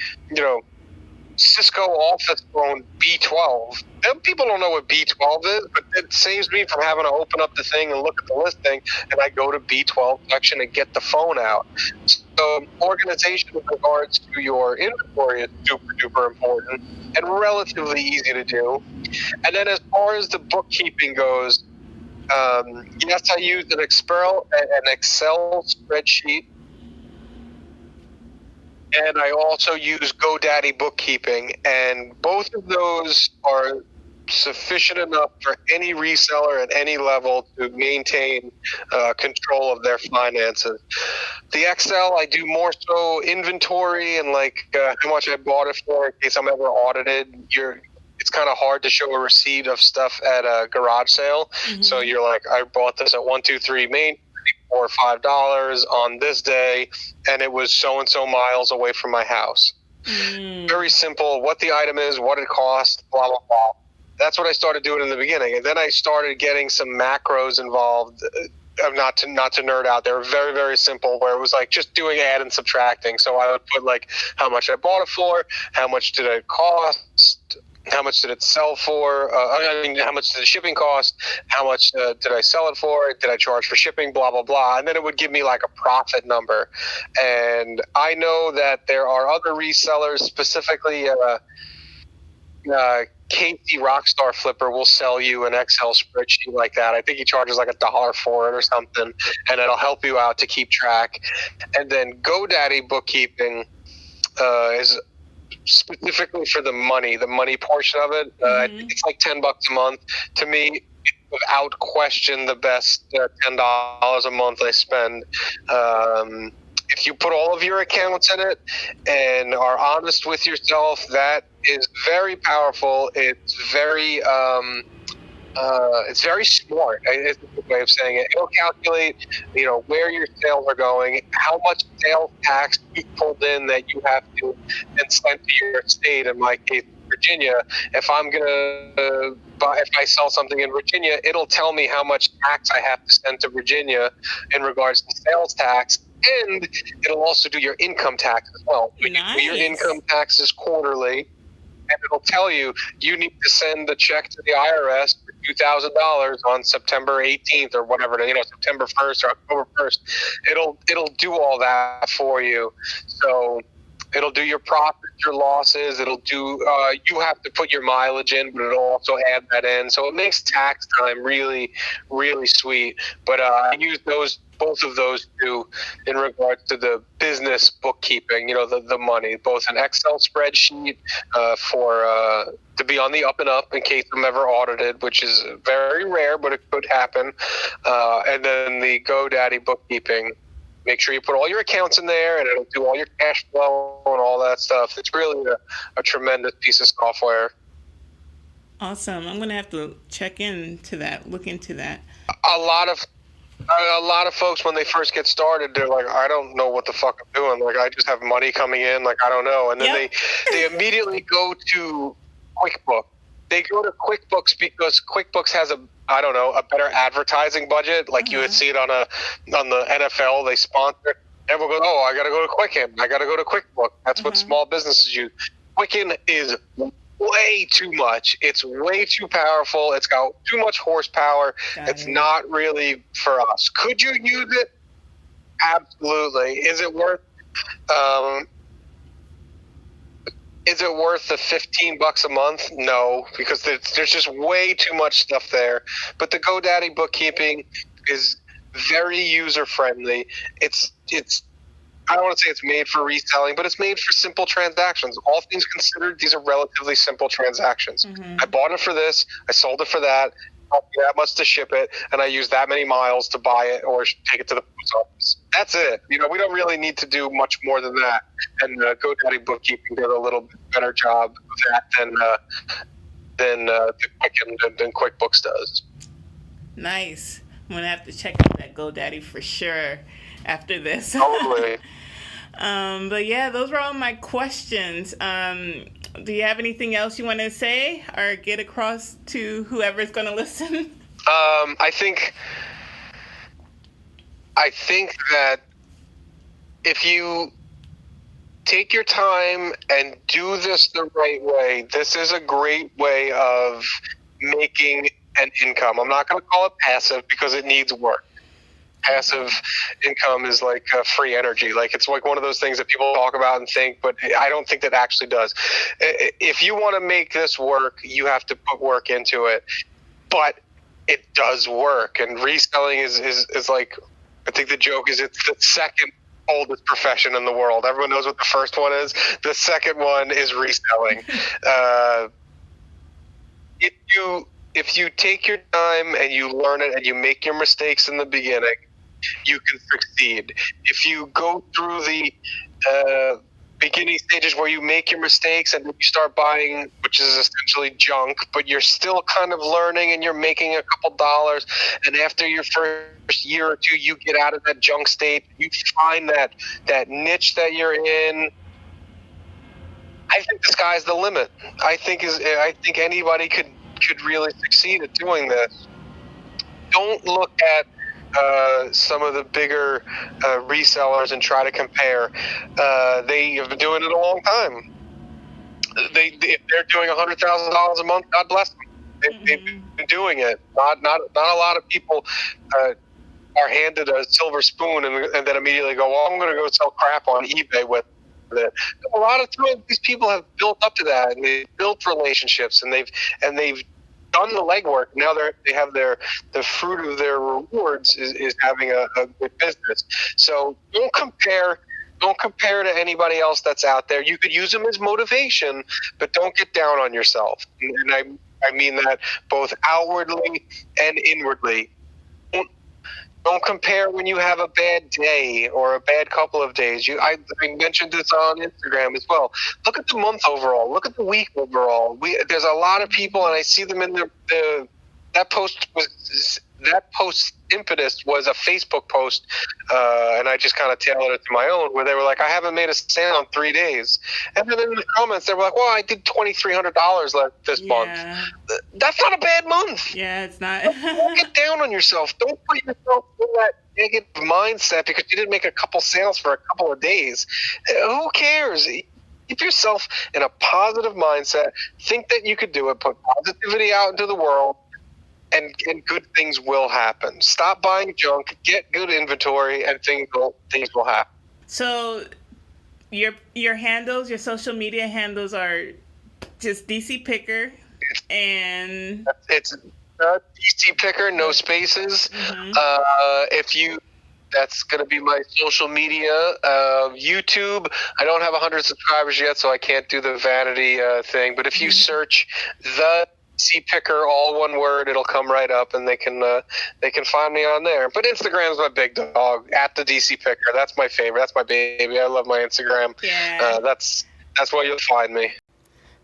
S3: Cisco Office Phone B12. And people don't know what B12 is, but it saves me from having to open up the thing and look at the listing, and I go to B12 section and get the phone out. So organization with regards to your inventory is super duper important and relatively easy to do. And then as far as the bookkeeping goes, yes, I use an Excel spreadsheet, and I also use GoDaddy bookkeeping, and both of those are sufficient enough for any reseller at any level to maintain control of their finances. The Excel, I do more so inventory and how much I bought it for in case I'm ever audited. It's kind of hard to show a receipt of stuff at a garage sale. So you're like, I bought this at 123 Main for $5 on this day, and it was so and so miles away from my house. Very simple. What the item is, what it costs, blah blah blah. That's what I started doing in the beginning, and then I started getting some macros involved. Not to nerd out, they were very, very simple, where it was like just doing add and subtracting. So I would put how much I bought it for, how much did it cost, how much did it sell for, how much did the shipping cost, how much did I sell it for, did I charge for shipping, blah, blah, blah. And then it would give me a profit number. And I know that there are other resellers, specifically Kandy Rockstar Flipper will sell you an Excel spreadsheet like that. I think he charges $1 for it or something, and it'll help you out to keep track. And then GoDaddy bookkeeping is specifically for the money portion of it. I think it's $10 a month. To me, without question, the best $10 a month I spend. If you put all of your accounts in it and are honest with yourself, that is very powerful. It's very smart. It's a good way of saying it. It'll calculate, where your sales are going, how much sales tax you pulled in that you have to then send to your state. In my case, Virginia. If I sell something in Virginia, it'll tell me how much tax I have to send to Virginia in regards to sales tax. And it'll also do your income tax as well.
S1: Nice.
S3: Your income tax is quarterly, and it'll tell you need to send a check to the IRS for $2,000 on September 18th or whatever, September 1st or October 1st. It'll do all that for you. So it'll do your profits, your losses. It'll do. You have to put your mileage in, but it'll also add that in. So it makes tax time really, really sweet. But I use both of those two in regards to the business bookkeeping, the money, both an Excel spreadsheet to be on the up and up in case I'm ever audited, which is very rare, but it could happen. And then the GoDaddy bookkeeping. Make sure you put all your accounts in there, and it'll do all your cash flow and all that stuff. It's really a tremendous piece of software.
S1: Awesome. I'm going to have to look into that.
S3: A lot of folks, when they first get started, they're like, I don't know what the fuck I'm doing. I just have money coming in. I don't know. And then they immediately go to QuickBooks. They go to QuickBooks because QuickBooks has a better advertising budget. You would see it on the NFL, they sponsor. Everyone goes, oh, I got to go to Quicken. I got to go to QuickBooks. That's what small businesses use. Quicken is way too much. It's way too powerful. It's got too much horsepower. It's not really for us. Could you use it? Absolutely. Is it worth the $15 a month? No, because there's just way too much stuff there. But the GoDaddy bookkeeping is very user friendly. It's I don't want to say it's made for reselling, but it's made for simple transactions. All things considered, these are relatively simple transactions. I bought it for this, I sold it for that, cost me that much to ship it, and I used that many miles to buy it or take it to the post office. That's it. We don't really need to do much more than that. And GoDaddy Bookkeeping did a little bit better job of that than QuickBooks does.
S1: Nice. I'm going to have to check out that GoDaddy for sure after this.
S3: Totally.
S1: But yeah, those were all my questions. Do you have anything else you want to say or get across to whoever's going to listen?
S3: I think that if you take your time and do this the right way, this is a great way of making an income. I'm not going to call it passive because it needs work. Passive income is like free energy. Like it's like one of those things that people talk about and think, but I don't think that actually does. If you want to make this work, you have to put work into it. But it does work. And reselling is like, I think the joke is it's the second oldest profession in the world. Everyone knows what the first one is. The second one is reselling. If you take your time and you learn it and you make your mistakes in the beginning, you can succeed. If you go through the beginning stages where you make your mistakes and then you start buying, which is essentially junk, but you're still kind of learning and you're making a couple dollars, and after your first year or two, you get out of that junk state, you find that niche that you're in. I think the sky's the limit. I think anybody could really succeed at doing this. Don't look at some of the bigger resellers and try to compare. They have been doing it a long time. If they're doing $100,000 a month, God bless them. They've been doing it. Not a lot of people are handed a silver spoon and then immediately go, well, I'm going to go sell crap on eBay with it. A lot of times these people have built up to that, and they've built relationships, and they've done the legwork. Now they have the fruit of their rewards is having a good business. So don't compare to anybody else that's out there. You could use them as motivation, but don't get down on yourself. And I mean that both outwardly and inwardly. Don't compare when you have a bad day or a bad couple of days. I mentioned this on Instagram as well. Look at the month overall. Look at the week overall. There's a lot of people, and I see them in that post impetus was a Facebook post, and I just kind of tailored it to my own, where they were like, I haven't made a sale in 3 days. And then in the comments, they were like, well, I did $2,300 this month. That's not a bad month.
S1: Yeah, it's not.
S3: Don't get down on yourself. Don't put yourself in that negative mindset because you didn't make a couple sales for a couple of days. Who cares? Keep yourself in a positive mindset. Think that you could do it. Put positivity out into the world. And good things will happen. Stop buying junk, get good inventory, and things will happen.
S1: So your handles, your social media handles are just DC Picker, and
S3: it's DC Picker, no spaces. That's going to be my social media. YouTube, I don't have 100 subscribers yet, so I can't do the vanity thing. But if you search the DC Picker, all one word, it'll come right up, and they can find me on there. But Instagram's my big dog, at the DC Picker. That's my favorite. That's my baby. I love my Instagram.
S1: Yeah.
S3: That's where you'll find me.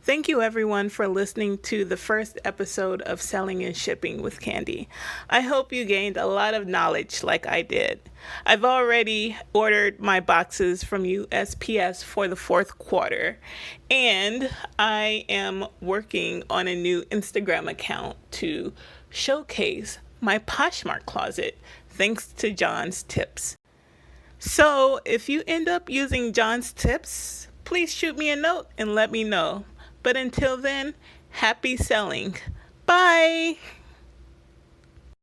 S1: Thank you, everyone, for listening to the first episode of Selling and Shipping with Kandy. I hope you gained a lot of knowledge like I did. I've already ordered my boxes from USPS for the fourth quarter, and I am working on a new Instagram account to showcase my Poshmark closet, thanks to John's tips. So if you end up using John's tips, please shoot me a note and let me know. But until then, happy selling. Bye.